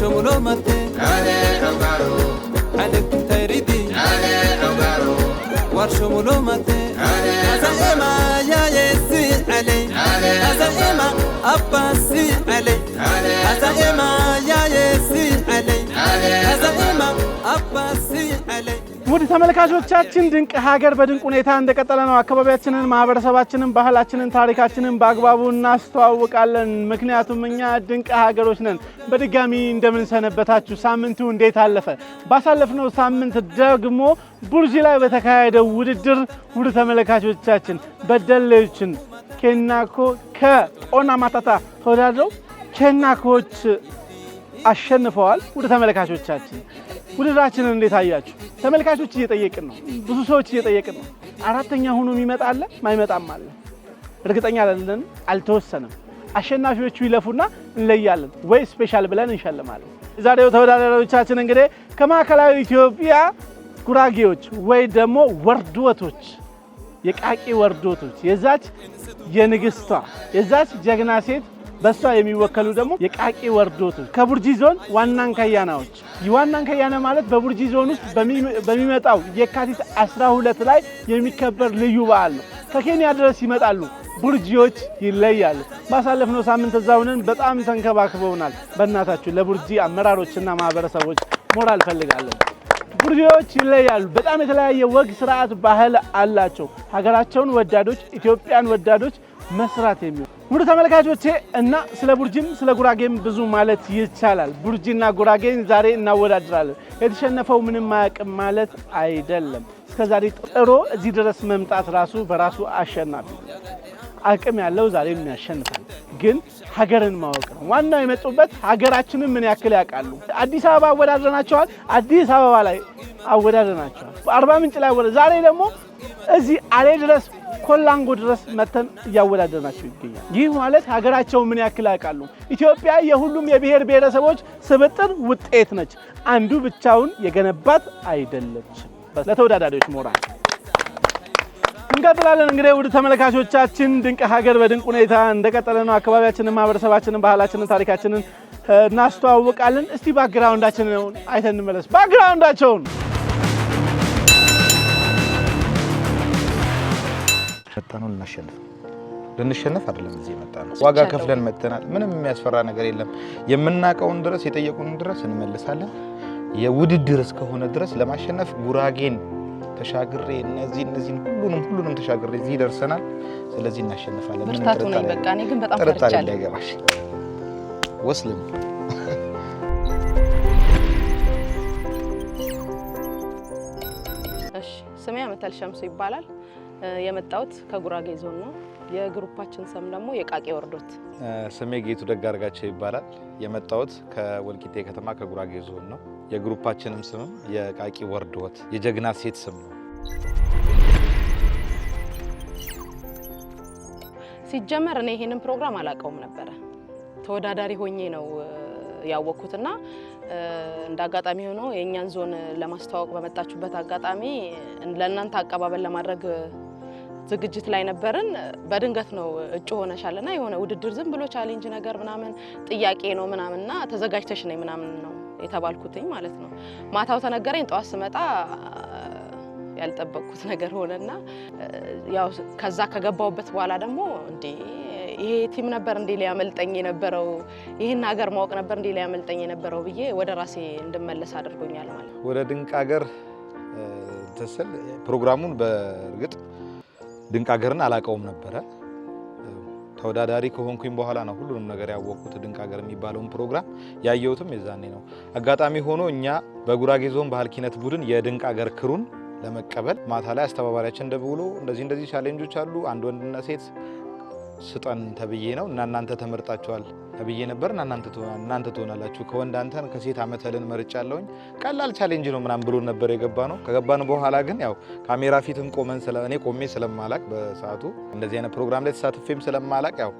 warshamulo mate ale awgaro alek tayridi ale awgaro warshamulo mate azaima ya yesi ale azaima abbasi ale azaima ya yesi ale azaima abbasi ale ውድ ተመልካቾቻችን ድንቅ ሀገር በድንቅ ሁኔታ እንደቀጠለ ነው። አካባቢያችንን፣ ማህበረሰባችንን፣ ባህላችንን፣ ታሪካችንን በአግባቡ እናስተዋውቃለን። ምክንያቱም እኛ ድንቅ ሀገሮች ነን። በድጋሚ እንደምን ሰነበታችሁ? ሳምንቱ እንዴት አለፈ? ባሳለፍነው ሳምንት ደግሞ ቡርጂ ላይ በተካሄደው ውድድር ውድ ተመልካቾቻችን በደሌዎችን ኬናኮ ከጦና ማታታ ተወዳድረው ኬናኮች አሸንፈዋል። ውድ ተመልካቾቻችን ውድድራችንን እንዴት አያችሁ? ተመልካቾች እየጠየቅን ነው። ብዙ ሰዎች እየጠየቅን ነው። አራተኛ ሆኖ የሚመጣለ ማይመጣም አለ። እርግጠኛ አይደለን፣ አልተወሰነም። አሸናፊዎቹ ይለፉና እንለያለን ወይ ስፔሻል ብለን እንሸልማለን። ዛሬው ተወዳዳሪዎቻችን እንግዲህ ከማዕከላዊ ኢትዮጵያ ጉራጌዎች ወይ ደግሞ ወርድወቶች፣ የቃቂ ወርድወቶች የዛች የንግስቷ የዛች ጀግና ሴት በሷ የሚወከሉ ደግሞ የቃቂ ወርድወቶች ከቡርጂ ዞን ዋናን ከያናዎች የዋናን ከያና ማለት በቡርጂ ዞን ውስጥ በሚመጣው የካቲት 12 ላይ የሚከበር ልዩ በዓል ነው። ከኬንያ ድረስ ይመጣሉ። ቡርጂዎች ይለያሉ። ባሳለፍነው ሳምንት እዛውንን በጣም ተንከባክበውናል። በእናታችሁ ለቡርጂ አመራሮችና ማህበረሰቦች ሞራል ፈልጋለሁ። ቡርጂዎች ይለያሉ። በጣም የተለያየ ወግ፣ ስርዓት፣ ባህል አላቸው። ሀገራቸውን ወዳዶች፣ ኢትዮጵያን ወዳዶች መስራት የሚሉ ውድ ተመልካቾቼ እና ስለ ቡርጂም ስለ ጉራጌም ብዙ ማለት ይቻላል። ቡርጂና ጉራጌን ዛሬ እናወዳድራለን። የተሸነፈው ምንም አያውቅም ማለት አይደለም። እስከዛሬ ጥሮ እዚህ ድረስ መምጣት ራሱ በራሱ አሸናፊ አቅም ያለው ዛሬም ያሸንፋል። ግን ሀገርን ማወቅ ነው ዋናው። የመጡበት ሀገራችንን ምን ያክል ያውቃሉ። አዲስ አበባ አወዳድረናቸዋል። አዲስ አበባ ላይ አወዳድረናቸዋል። አርባ ምንጭ ላይ ዛሬ ደግሞ እዚህ አሌ ድረስ ኮላንጎ ድረስ መተን እያወዳደርናቸው ይገኛል። ይህ ማለት ሀገራቸው ምን ያክል ያውቃሉ። ኢትዮጵያ የሁሉም የብሔር ብሔረሰቦች ስብጥር ውጤት ነች። አንዱ ብቻውን የገነባት አይደለችም። ለተወዳዳሪዎች ሞራል እንቀጥላለን። እንግዲህ ውድ ተመልካቾቻችን ድንቅ ሀገር በድንቅ ሁኔታ እንደቀጠለ ነው። አካባቢያችንን፣ ማህበረሰባችንን፣ ባህላችንን፣ ታሪካችንን እናስተዋውቃለን። እስቲ ባክግራውንዳችንን አይተን እንመለስ። ባክግራውንዳቸውን መጣነው ልንሸነፍ አይደለም እዚህ መጣነው። ዋጋ ከፍለን መጥተናል። ምንም የሚያስፈራ ነገር የለም። የምናቀውን ድረስ የጠየቁን ድረስ እንመልሳለን። የውድድር እስከሆነ ድረስ ለማሸነፍ ጉራጌን ተሻግሬ እነዚህን ሁሉንም ተሻግሬ እዚህ ደርሰናል። ስለዚህ እናሸንፋለን። ምን ተጣጣ ነው? በቃ እኔ ግን በጣም ፈርቻለሁ። አይገባሽ ወስልም እሺ፣ ስሜ አመታል ሸምሱ ይባላል። የመጣሁት ከጉራጌ ዞን ነው። የግሩፓችን ስም ደግሞ የቃቂ ወርዶት። ስሜ ጌቱ ደጋርጋቸው ይባላል። የመጣሁት ከወልቂጤ ከተማ ከጉራጌ ዞን ነው። የግሩፓችንም ስም የቃቂ ወርዶት የጀግና ሴት ስም ነው። ሲጀመር እኔ ይሄንን ፕሮግራም አላውቀውም ነበር። ተወዳዳሪ ሆኜ ነው ያወቅኩትና እንዳጋጣሚ ሆኖ የኛን ዞን ለማስተዋወቅ በመጣችሁበት አጋጣሚ ለእናንተ አቀባበል ለማድረግ ዝግጅት ላይ ነበርን። በድንገት ነው እጩ ሆነሻልና የሆነ ውድድር ዝም ብሎ ቻሌንጅ ነገር ምናምን ጥያቄ ነው ምናምንና ተዘጋጅተሽ ነኝ ምናምን ነው የተባልኩትኝ ማለት ነው። ማታው ተነገረኝ። ጧት ስመጣ ያልጠበቅኩት ነገር ሆነና ያው ከዛ ከገባውበት በኋላ ደግሞ እንዴ ይሄ ቲም ነበር እንዴ ሊያመልጠኝ የነበረው፣ ይሄን ሀገር ማወቅ ነበር እንዴ ሊያመልጠኝ የነበረው ብዬ ወደ ራሴ እንድመለስ አድርጎኛል ማለት ነው። ወደ ድንቅ ሀገር ተሰል ፕሮግራሙን በእርግጥ ድንቅ ሀገርን አላቀውም ነበር። ተወዳዳሪ ከሆንኩኝ በኋላ ነው ሁሉንም ነገር ያወቅኩት። ድንቅ ሀገር የሚባለውን ፕሮግራም ያየሁትም የዛኔ ነው። አጋጣሚ ሆኖ እኛ በጉራጌ ዞን ባህል ኪነት ቡድን የድንቅ ሀገር ክሩን ለመቀበል ማታ ላይ አስተባባሪያችን ደውሎ እንደዚህ ቻሌንጆች አሉ፣ አንድ ወንድና ሴት ስጠን ተብዬ ነው እና እናንተ ተመርጣችኋል ተብዬ ነበር እና እናንተ ትሆናላችሁ፣ ከወንድ አንተን ከሴት አመተልን መርጫለሁኝ፣ ቀላል ቻሌንጅ ነው ምናምን ብሎ ነበር የገባነው። ከገባን በኋላ ግን ያው ካሜራ ፊትም እኔ ቆሜ ስለማላቅ በሰዓቱ እንደዚህ አይነት ፕሮግራም ላይ ተሳትፌም ስለማላቅ ያው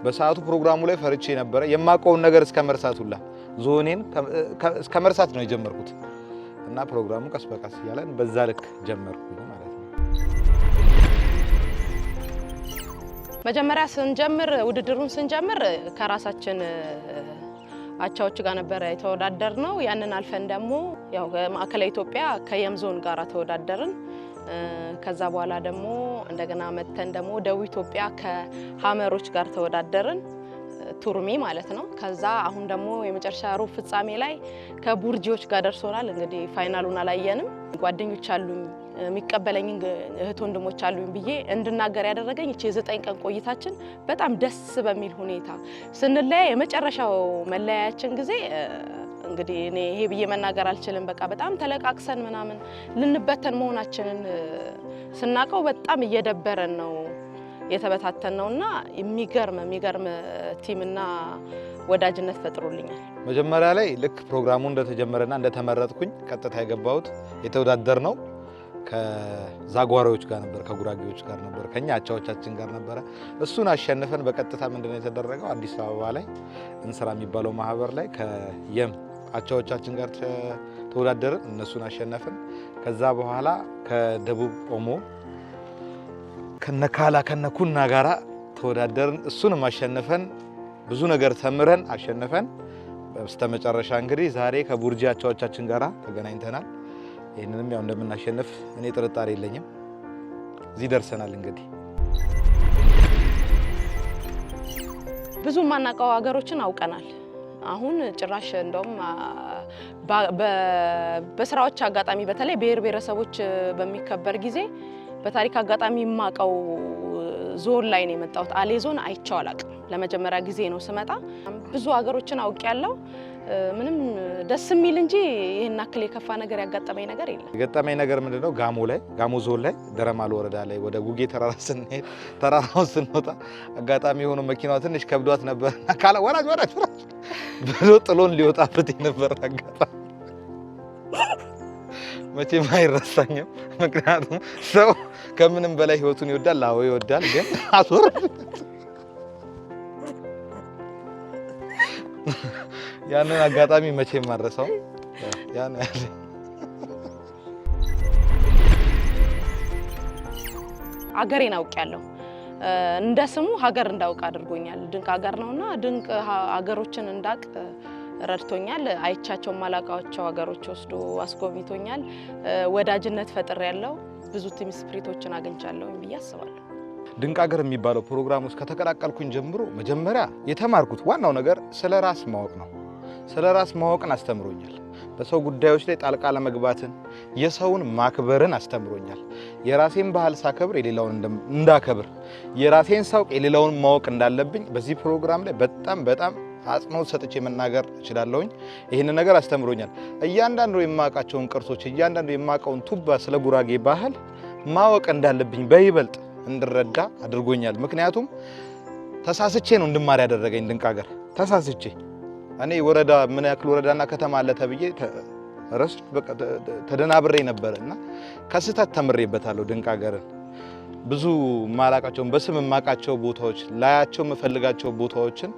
በሰዓቱ ፕሮግራሙ ላይ ፈርቼ ነበር። የማውቀውን ነገር እስከ መርሳቱላ ዞኔን እስከ መርሳት ነው የጀመርኩት እና ፕሮግራሙ ቀስ በቀስ ያለን በዛ ልክ ጀመርኩኝ ማለት ነው። መጀመሪያ ስንጀምር ውድድሩን ስንጀምር ከራሳችን አቻዎች ጋር ነበር የተወዳደርነው። ያንን አልፈን ደግሞ ያው ማዕከላዊ ኢትዮጵያ ከየም ዞን ጋር ተወዳደርን። ከዛ በኋላ ደግሞ እንደገና መተን ደግሞ ደቡብ ኢትዮጵያ ከሐመሮች ጋር ተወዳደርን፣ ቱርሜ ማለት ነው። ከዛ አሁን ደግሞ የመጨረሻ ሩብ ፍጻሜ ላይ ከቡርጂዎች ጋር ደርሶናል። እንግዲህ ፋይናሉን አላየንም። ጓደኞች አሉኝ የሚቀበለኝ እህት ወንድሞች አሉኝ ብዬ እንድናገር ያደረገኝ እቺ የ9 ቀን ቆይታችን በጣም ደስ በሚል ሁኔታ ስንለያይ የመጨረሻው መለያያችን ጊዜ እንግዲህ እኔ ይሄ ብዬ መናገር አልችልም። በቃ በጣም ተለቃቅሰን ምናምን ልንበተን መሆናችንን ስናቀው በጣም እየደበረን ነው የተበታተን ነውና የሚገርም ቲምና ወዳጅነት ፈጥሮልኛል። መጀመሪያ ላይ ልክ ፕሮግራሙ እንደተጀመረና እንደተመረጥኩኝ ቀጥታ የገባሁት የተወዳደር ነው ከዛጓሪዎች ጋር ነበር፣ ከጉራጌዎች ጋር ነበር፣ ከኛ አቻዎቻችን ጋር ነበር። እሱን አሸንፈን በቀጥታ ምንድነው የተደረገው አዲስ አበባ ላይ እንስራ የሚባለው ማህበር ላይ ከየም አቻዎቻችን ጋር ተወዳደርን፣ እነሱን አሸነፈን። ከዛ በኋላ ከደቡብ ኦሞ ከነካላ ከነኩና ጋራ ተወዳደርን፣ እሱንም አሸንፈን ብዙ ነገር ተምረን አሸንፈን በስተመጨረሻ እንግዲህ ዛሬ ከቡርጂ አቻዎቻችን ጋራ ተገናኝተናል። ይሄንንም ያው እንደምናሸንፍ እኔ ጥርጣሬ የለኝም። እዚህ ደርሰናል። እንግዲህ ብዙ ማናቀው ሀገሮችን አውቀናል። አሁን ጭራሽ እንደውም በስራዎች አጋጣሚ በተለይ ብሔር ብሔረሰቦች በሚከበር ጊዜ በታሪክ አጋጣሚ የማቀው ዞን ላይ ነው የመጣሁት። አሌ ዞን አይቼው አላቅም። ለመጀመሪያ ጊዜ ነው ስመጣ። ብዙ ሀገሮችን አውቄያለሁ። ምንም ደስ የሚል እንጂ ይሄን አክል የከፋ ነገር ያጋጠመኝ ነገር የለም። የገጠመኝ ነገር ምንድነው ጋሞ ዞን ላይ ደረማል ወረዳ ላይ ወደ ጉጌ ተራራ ስንሄድ ተራራውን ስንወጣ አጋጣሚ ሆኖ መኪናዋ ትንሽ ከብዷት ነበር። ካላ ወራጅ ብሎ ጥሎን ሊወጣበት ነበር አጋጣሚ። መቼም አይረሳኝም። ምክንያቱም ሰው ከምንም በላይ ህይወቱን ይወዳል። አዎ ይወዳል፣ ግን አስወርድ ያንን አጋጣሚ መቼም ማረሳው ያን ያለ አገሬን አውቄያለሁ። እንደ ስሙ ሀገር እንዳውቅ አድርጎኛል። ድንቅ ሀገር ነውና ድንቅ ሀገሮችን እንዳቅ ረድቶኛል። አይቻቸው ማላቃቸው ሀገሮች ወስዶ አስጎብኝቶኛል። ወዳጅነት ፈጥሬያለሁ። ብዙ ቲም ስፒሪቶችን አግኝቻለሁ ብዬ አስባለሁ። ድንቅ ሀገር የሚባለው ፕሮግራም ውስጥ ከተቀላቀልኩኝ ጀምሮ መጀመሪያ የተማርኩት ዋናው ነገር ስለራስ ማወቅ ነው። ስለራስ ማወቅን አስተምሮኛል። በሰው ጉዳዮች ላይ ጣልቃ ለመግባትን የሰውን ማክበርን አስተምሮኛል። የራሴን ባህል ሳከብር የሌላውን እንዳከብር፣ የራሴን ሳውቅ የሌላውን ማወቅ እንዳለብኝ በዚህ ፕሮግራም ላይ በጣም አጽንኦት ሰጥቼ መናገር እችላለሁኝ። ይሄን ነገር አስተምሮኛል። እያንዳንዱ የማውቃቸውን ቅርሶች፣ እያንዳንዱ የማውቀውን ቱባ ስለ ጉራጌ ባህል ማወቅ እንዳለብኝ በይበልጥ እንድረዳ አድርጎኛል። ምክንያቱም ተሳስቼ ነው እንድማር ያደረገኝ ድንቅ ሀገር። ተሳስቼ እኔ ወረዳ ምን ያክል ወረዳና ከተማ አለ ተብዬ ተደናብሬ ነበርና ከስህተት ተምሬበታለሁ ድንቅ ሀገርን። ብዙ ማላቃቸውን በስም ማቃቸው ቦታዎች ላያቸው መፈልጋቸው ቦታዎችን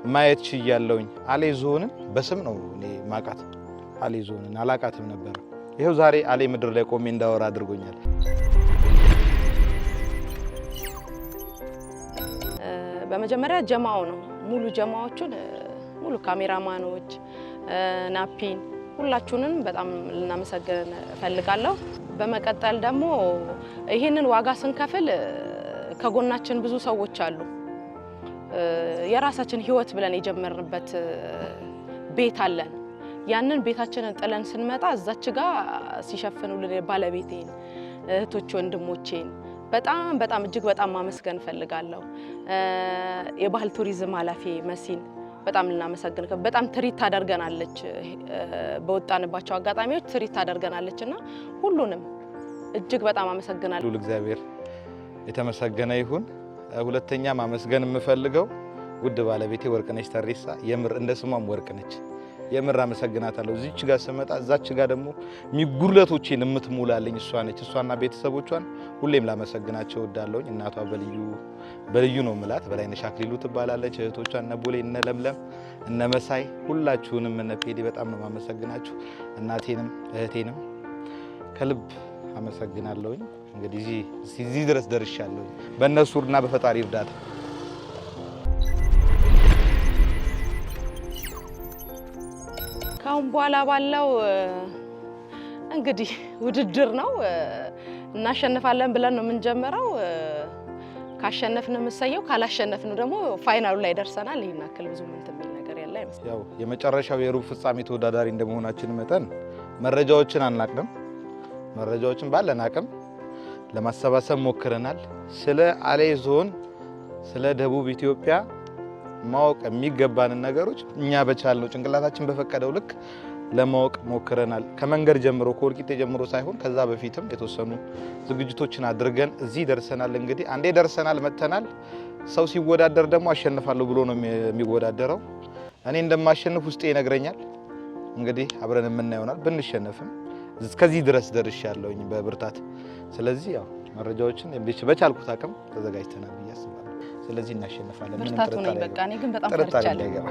ማየት ችያለሁኝ። አሌ ዞንን በስም ነው እኔ ማቃት። አሌ ዞንን አላቃትም ነበር። ይሄው ዛሬ አሌ ምድር ላይ ቆሜ እንዳወራ አድርጎኛል። በመጀመሪያ ጀማው ነው ሙሉ ጀማዎቹን ሙሉ ካሜራማኖች ናፒን ሁላችሁንም በጣም ልናመሰግን እፈልጋለሁ። በመቀጠል ደግሞ ይሄንን ዋጋ ስንከፍል ከጎናችን ብዙ ሰዎች አሉ። የራሳችን ህይወት ብለን የጀመርንበት ቤት አለን። ያንን ቤታችንን ጥለን ስንመጣ እዛች ጋር ሲሸፍኑልን ባለቤቴን፣ እህቶች ወንድሞቼን በጣም እጅግ በጣም ማመስገን እፈልጋለሁ። የባህል ቱሪዝም ኃላፊ መሲን በጣም ልናመሰግን በጣም ትሪት ታደርገናለች። በወጣንባቸው አጋጣሚዎች ትሪት ታደርገናለችና ሁሉንም እጅግ በጣም አመሰግናለሁ። እግዚአብሔር የተመሰገነ ይሁን። ሁለተኛ ማመስገን የምፈልገው ውድ ባለቤቴ ወርቅነች ተሪሳ፣ የምር እንደ ስሟም ወርቅነች። የምር አመሰግናታለሁ። እዚች ጋር ስመጣ እዛች ጋር ደግሞ ሚጉርለቶቼን የምትሞላልኝ እሷ ነች። እሷና ቤተሰቦቿን ሁሌም ላመሰግናቸው እወዳለሁኝ። እናቷ በልዩ ነው ምላት፣ በላይነሽ አክሊሉ ትባላለች። እህቶቿ እነ ቦሌ፣ እነ ለምለም፣ እነ መሳይ ሁላችሁንም እነ ፔዲ በጣም ነው ማመሰግናችሁ። እናቴንም እህቴንም ከልብ አመሰግናለሁኝ። እንግዲህ እዚህ ድረስ ደርሻለሁኝ በእነሱና በፈጣሪ እርዳታ። ካሁን በኋላ ባለው እንግዲህ ውድድር ነው እናሸንፋለን ብለን ነው የምንጀምረው ካሸነፍን መሰየው ካላሸነፍን ደግሞ ፋይናሉ ላይ ደርሰናል ይሄን አክል ብዙ ምን ተሚል ነገር ያለ አይመስልም ያው የመጨረሻው የሩብ ፍጻሜ ተወዳዳሪ እንደመሆናችን መጠን መረጃዎችን አናቅንም መረጃዎችን ባለን አቅም ለማሰባሰብ ሞክረናል ስለ አሌ ዞን ስለ ደቡብ ኢትዮጵያ ማወቅ የሚገባን ነገሮች እኛ በቻልነው ጭንቅላታችን በፈቀደው ልክ ለማወቅ ሞክረናል ከመንገር ጀምሮ ኮልቂጤ ጀምሮ ሳይሆን ከዛ በፊትም የተወሰኑ ዝግጅቶችን አድርገን እዚህ ደርሰናል እንግዲህ አንዴ ደርሰናል መተናል ሰው ሲወዳደር ደግሞ አሸንፋለሁ ብሎ ነው የሚወዳደረው እኔ እንደማሸንፍ ውስጤ ይነግረኛል እንግዲህ አብረን የምናየውናል ብንሸነፍም እስከዚህ ድረስ ደርሻለሁኝ በብርታት ስለዚህ ያው መረጃዎችን በቻልኩት አቅም ተዘጋጅተናል ያስባል ስለዚህ እናሸንፋለን ምን ተጣጣ ነው በቃ እኔ ግን በጣም ፈርቻለሁ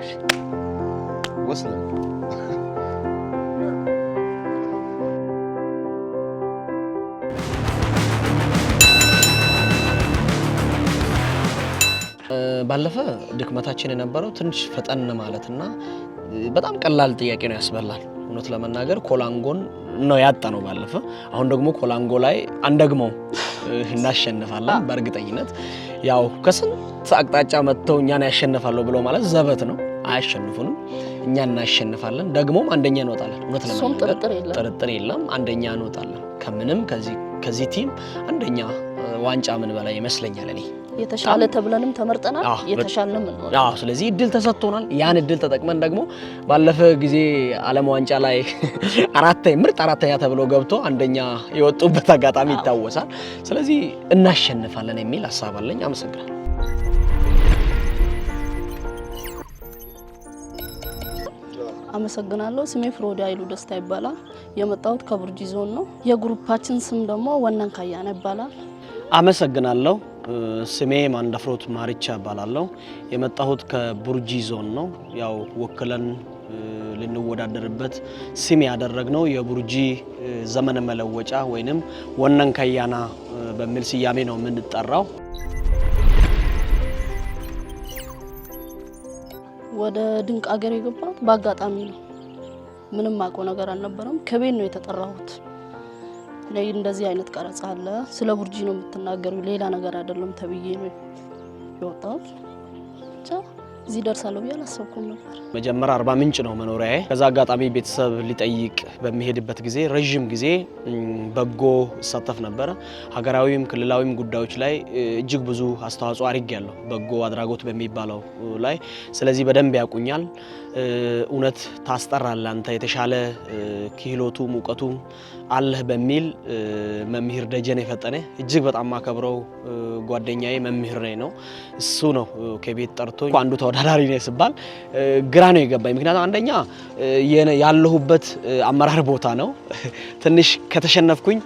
ወስነ ባለፈ ድክመታችን የነበረው ትንሽ ፈጠን ማለትና በጣም ቀላል ጥያቄ ነው ያስበላል እውነት ለመናገር ኮላንጎን ነው ያጣነው ባለፈ አሁን ደግሞ ኮላንጎ ላይ አንደግመው እናሸንፋለን በእርግጠኝነት ያው ከስንት አቅጣጫ መጥተው እኛን ያሸንፋሉ ብሎ ማለት ዘበት ነው አያሸንፉንም እኛ እናሸንፋለን ደግሞም አንደኛ እንወጣለን እውነት ለመናገር ጥርጥር የለም አንደኛ እንወጣለን ከምንም ከዚህ ቲም አንደኛ ዋንጫ ምን በላይ ይመስለኛል እኔ የተሻለ ተብለንም ተመርጠናል የተሻለም ነው አዎ ስለዚህ እድል ተሰጥቶናል ያን እድል ተጠቅመን ደግሞ ባለፈ ጊዜ ዓለም ዋንጫ ላይ አራተኛ ተብሎ ገብቶ አንደኛ የወጡበት አጋጣሚ ይታወሳል ስለዚህ እናሸንፋለን የሚል ሐሳብ አለኝ አመሰግናለሁ አመሰግናለሁ ስሜ ፍሮዲ አይሉ ደስታ ይባላል የመጣሁት ከቡርጂ ዞን ነው የግሩፓችን ስም ደግሞ ወነን ካያና ይባላል አመሰግናለሁ ስሜ ማንደፍሮት ማሪቻ ይባላል የመጣሁት ከቡርጂ ዞን ነው ያው ወክለን ልንወዳደርበት ስም ያደረግነው የቡርጂ ዘመነ መለወጫ ወይንም ወነን ካያና በሚል ስያሜ ነው የምንጠራው ወደ ድንቅ ሀገር የገባሁት በአጋጣሚ ነው ምንም አቆ ነገር አልነበረም ከቤት ነው የተጠራሁት ላይ እንደዚህ አይነት ቀረጻ አለ ስለ ቡርጂ ነው የምትናገሩ ሌላ ነገር አይደለም ተብዬ ነው የወጣሁት እዚህ ደርሳለሁ ብዬ አላሰብኩም ነበር መጀመሪያ አርባ ምንጭ ነው መኖሪያዬ ከዛ አጋጣሚ ቤተሰብ ሊጠይቅ በሚሄድበት ጊዜ ረጅም ጊዜ በጎ ተሳተፍ ነበር ሀገራዊም ክልላዊም ጉዳዮች ላይ እጅግ ብዙ አስተዋጽኦ አድርጌያለሁ በጎ አድራጎት በሚባለው ላይ ስለዚህ በደንብ ያቁኛል እውነት ታስጠራለህ አንተ የተሻለ ክህሎቱ ሙቀቱ አለህ በሚል መምህር ደጀኔ ፈጠነ እጅግ በጣም ማከብረው ጓደኛዬ መምህር ነው እሱ ነው ከቤት ጠርቶኝ አንዱ ተወዳዳሪ ነው ሲባል ግራ ነው የገባኝ ምክንያቱም አንደኛ ያለሁበት አመራር ቦታ ነው ትንሽ ከተሸነፍኩኝ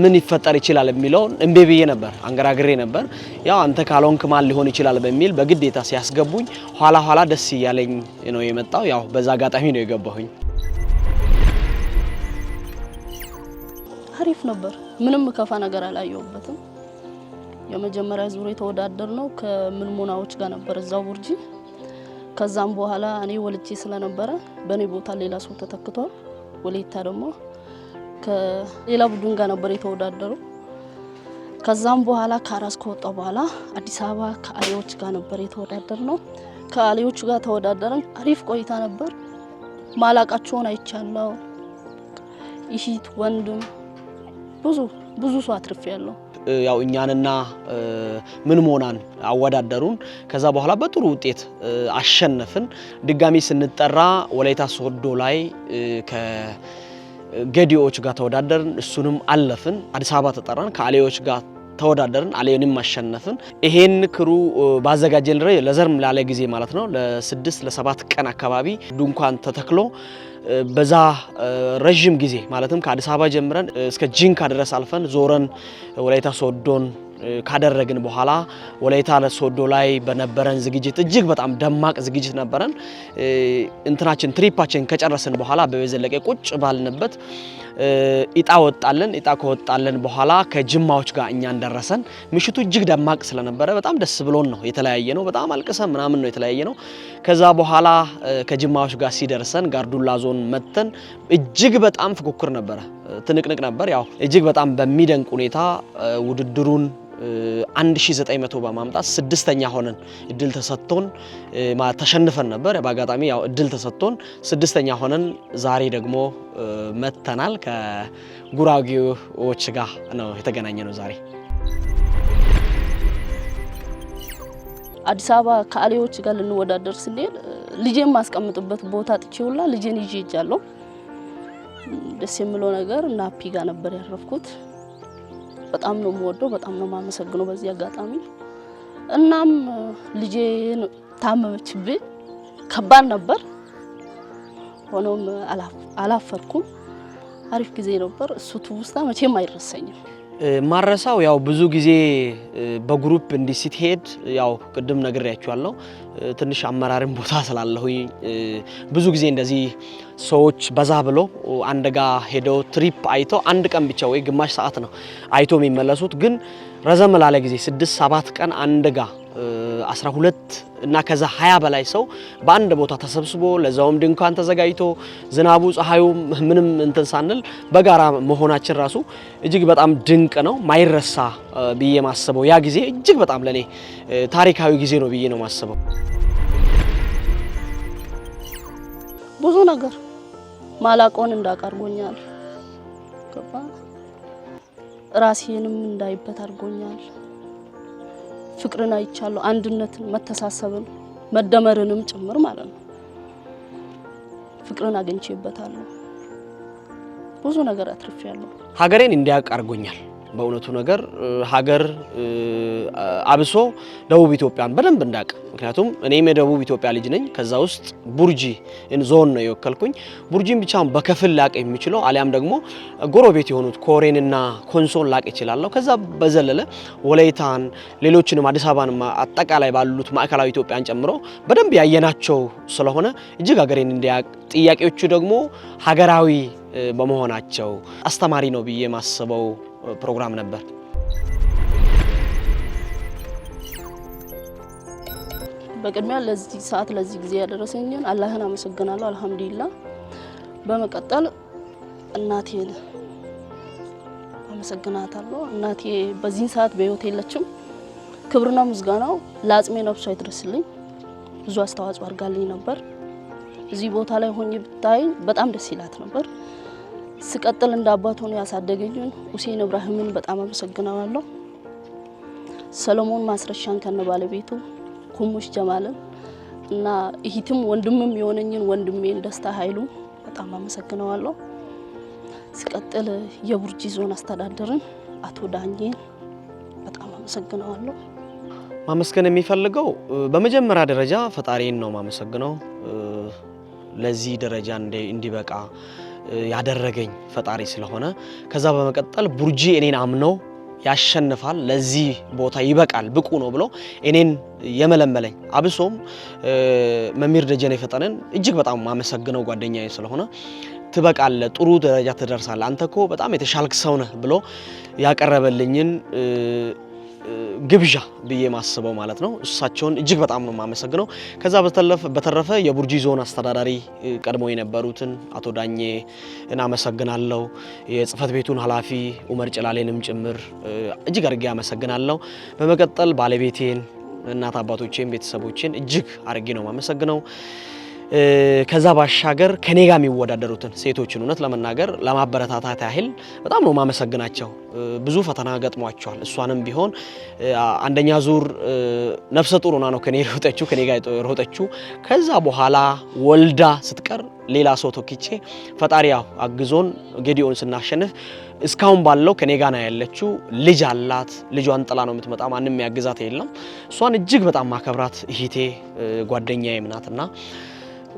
ምን ይፈጠር ይችላል የሚለው እንበብዬ ነበር አንገራግሬ ነበር ያው አንተ ካልሆንክ ማን ሊሆን ይችላል በሚል በግዴታ ሲያስገቡኝ ኋላ ደስ ያለኝ ነው የመጣው ያው በዛ አጋጣሚ ነው የገባሁኝ አሪፍ ነበር ምንም ከፋ ነገር አላየሁበትም የመጀመሪያ ዙር የተወዳደር ነው ከመልሞናዎች ጋር ነበር እዛው ቡርጂ ከዛም በኋላ እኔ ወልጄ ስለነበረ በኔ ቦታ ሌላ ሰው ተተክቷል ወሌታ ደግሞ ከሌላ ቡድን ጋር ነበር የተወዳደሩ ከዛም በኋላ ካራስ ከወጣው በኋላ አዲስ አበባ ከአሌዎች ጋር ነበር የተወዳደር ነው ከአሌዎች ጋር ተወዳደረን አሪፍ ቆይታ ነበር ማላቃቸውን አይቻለው ኢሺት ወንድም ብዙ ሰው አትርፌያለሁ ያው እኛንና ምን ሞናን አወዳደሩን ከዛ በኋላ በጥሩ ውጤት አሸነፍን ድጋሚ ስንጠራ ወላይታ ሶዶ ላይ ከገዲዎች ጋር ተወዳደርን እሱንም አለፍን አዲስ አበባ ተጠራን ከአሌዎች ጋር ተወዳደርን አሌንም ማሸነፍን ይሄን ክሩ ባዘጋጀን ለዘርም ላለ ጊዜ ማለት ነው ለ6 ለ7 ቀን አካባቢ ድንኳን ተተክሎ በዛ ረጅም ጊዜ ማለትም ከአዲስ አበባ ጀምረን እስከ ጂንካ ድረስ አልፈን ዞረን ወላይታ ሶዶን ካደረግን በኋላ ወላይታ ሶዶ ላይ በነበረን ዝግጅት እጅግ በጣም ደማቅ ዝግጅት ነበረን እንትናችን ትሪፓችን ከጨረስን በኋላ በበዘለቀ ቁጭ ባልንበት ኢጣ ወጣለን። ኢጣ ከወጣለን በኋላ ከጅማዎች ጋር እኛን ደረሰን። ምሽቱ እጅግ ደማቅ ስለነበረ በጣም ደስ ብሎን ነው የተለያየ ነው። በጣም አልቅሰን ምናምን ነው የተለያየ ነው። ከዛ በኋላ ከጅማዎች ጋር ሲደርሰን ጋርዱላ ዞን መተን እጅግ በጣም ፍኩክር ነበረ፣ ትንቅንቅ ነበር። ያው እጅግ በጣም በሚደንቅ ሁኔታ ውድድሩን 1900 በማምጣት ስድስተኛ ሆነን እድል ተሰጥቶን ተሸንፈን ነበር። በአጋጣሚ ያው እድል ተሰጥቶን ስድስተኛ ሆነን ዛሬ ደግሞ መተናል። ከጉራጌዎች ጋር ነው የተገናኘ ነው ዛሬ። አዲስ አበባ ከአሌዎች ጋር ልንወዳደር ስንል ልጄን ማስቀምጥበት ቦታ ጥቼውላ ልጄን ይዤ ሄጃለሁ። ደስ የሚለው ነገር ናፒ ጋር ነበር ያረፍኩት። በጣም ነው የምወደው፣ በጣም ነው የማመሰግነው በዚህ አጋጣሚ። እናም ልጄን ታመመችብኝ፣ ከባድ ነበር። ሆኖም አላፈርኩም። አሪፍ ጊዜ ነበር። እሱ ትውስታ መቼም አይረሳኝም። ማረሳው ያው ብዙ ጊዜ በግሩፕ እንዲ ሲትሄድ ያው ቅድም ነግሬያችኋለሁ ትንሽ አመራርን ቦታ ስላለሁኝ ብዙ ጊዜ እንደዚህ ሰዎች በዛ ብሎ አንድ ጋ ሄደው ትሪፕ አይቶ አንድ ቀን ብቻ ወይ ግማሽ ሰዓት ነው አይቶ የሚመለሱት። ግን ረዘም ላለ ጊዜ 6-7 ቀን አንድ ጋ 12 እና ከዛ 20 በላይ ሰው በአንድ ቦታ ተሰብስቦ ለዛውም ድንኳን ተዘጋጅቶ ዝናቡ ፀሐዩ ምንም እንትን ሳንል በጋራ መሆናችን ራሱ እጅግ በጣም ድንቅ ነው። ማይረሳ ብዬ ማስበው ያ ጊዜ እጅግ በጣም ለኔ ታሪካዊ ጊዜ ነው ብዬ ነው ማስበው። ብዙ ነገር ማላቆን እንዳቀርቦኛል ገባ ራሴንም እንዳይበት አድርጎኛል። ፍቅርን አይቻለሁ፣ አንድነትን፣ መተሳሰብን፣ መደመርንም ጭምር ማለት ነው። ፍቅርን አግኝቼበታለሁ። ብዙ ነገር አትርፌያለሁ። ሀገሬን እንዲያውቅ አድርጎኛል። በእውነቱ ነገር ሀገር አብሶ ደቡብ ኢትዮጵያን በደንብ እንዳውቅ። ምክንያቱም እኔም የደቡብ ኢትዮጵያ ልጅ ነኝ። ከዛ ውስጥ ቡርጂ ዞን ነው የወከልኩኝ። ቡርጂን ብቻውን በከፍል ላቅ የሚችለው አሊያም ደግሞ ጎረቤት የሆኑት ኮሬንና ኮንሶን ላቅ ይችላለሁ። ከዛ በዘለለ ወላይታን፣ ሌሎችንም አዲስ አበባን አጠቃላይ ባሉት ማዕከላዊ ኢትዮጵያን ጨምሮ በደንብ ያየናቸው ስለሆነ እጅግ ሀገሬን እንዲያውቅ፣ ጥያቄዎቹ ደግሞ ሀገራዊ በመሆናቸው አስተማሪ ነው ብዬ ማስበው ፕሮግራም ነበር። በቅድሚያ ለዚህ ሰዓት ለዚህ ጊዜ ያደረሰኝን አላህን አመሰግናለሁ። አልহামዱሊላህ። በመቀጠል እናቴን አመሰግናታለሁ። እናቴ በዚህ ሰዓት በህይወት የለችም። ክብርና ምስጋናው ለአጽሜ ነፍሷ ይድረስልኝ። ብዙ አስተዋጽኦ አድርጋልኝ ነበር። እዚህ ቦታ ላይ ሆኜ ብታይ በጣም ደስ ይላት ነበር። ስቀጥል እንደ አባት ሆኖ ያሳደገኝን ሁሴን ኢብራሂምን በጣም አመሰግናለሁ። ሰለሞን ማስረሻን ከነ ባለቤቱ ኩሙሽ ጀማልን እና እህትም ወንድምም የሆነኝን ወንድሜን ደስታ ኃይሉ በጣም አመሰግናለሁ። ስቀጥል የቡርጂ ዞን አስተዳደርን አቶ ዳኜን በጣም አመሰግናለሁ። ማመስገን የሚፈልገው በመጀመሪያ ደረጃ ፈጣሪን ነው ማመሰግነው። ለዚህ ደረጃ እንዲበቃ ያደረገኝ ፈጣሪ ስለሆነ፣ ከዛ በመቀጠል ቡርጂ እኔን አምነው ያሸንፋል፣ ለዚህ ቦታ ይበቃል፣ ብቁ ነው ብሎ እኔን የመለመለኝ አብሶም መምህር ደጀኔ ፈጠነን እጅግ በጣም ማመሰግነው ጓደኛዬ ስለሆነ ትበቃለ፣ ጥሩ ደረጃ ትደርሳለህ፣ አንተኮ በጣም የተሻልክ ሰው ነህ ብሎ ያቀረበልኝን ግብዣ ብዬ ማስበው ማለት ነው። እሳቸውን እጅግ በጣም ነው ማመሰግነው። ከዛ በተረፈ የቡርጂ ዞን አስተዳዳሪ ቀድሞ የነበሩትን አቶ ዳኜ እናመሰግናለሁ። የጽህፈት ቤቱን ኃላፊ ኡመር ጭላሌንም ጭምር እጅግ አድርጌ አመሰግናለሁ። በመቀጠል ባለቤቴን፣ እናት አባቶቼን፣ ቤተሰቦቼን እጅግ አድርጌ ነው ማመሰግነው። ከዛ ባሻገር ከኔ ጋር የሚወዳደሩትን ሴቶችን እውነት ለመናገር ለማበረታታት ያህል በጣም ነው ማመሰግናቸው። ብዙ ፈተና ገጥሟቸዋል። እሷንም ቢሆን አንደኛ ዙር ነፍሰ ጡር ሆና ነው ከኔ ጋር ሮጠችው። ከዛ በኋላ ወልዳ ስትቀር ሌላ ሰው ተኪቼ ፈጣሪ አግዞን ጌዲዮን ስናሸንፍ እስካሁን ባለው ከኔ ጋር ነው ያለችው። ልጅ አላት። ልጇን ጥላ ነው የምትመጣ። ማንንም ያግዛት የለም። እሷን እጅግ በጣም ማከብራት እህቴ ጓደኛዬም ናትና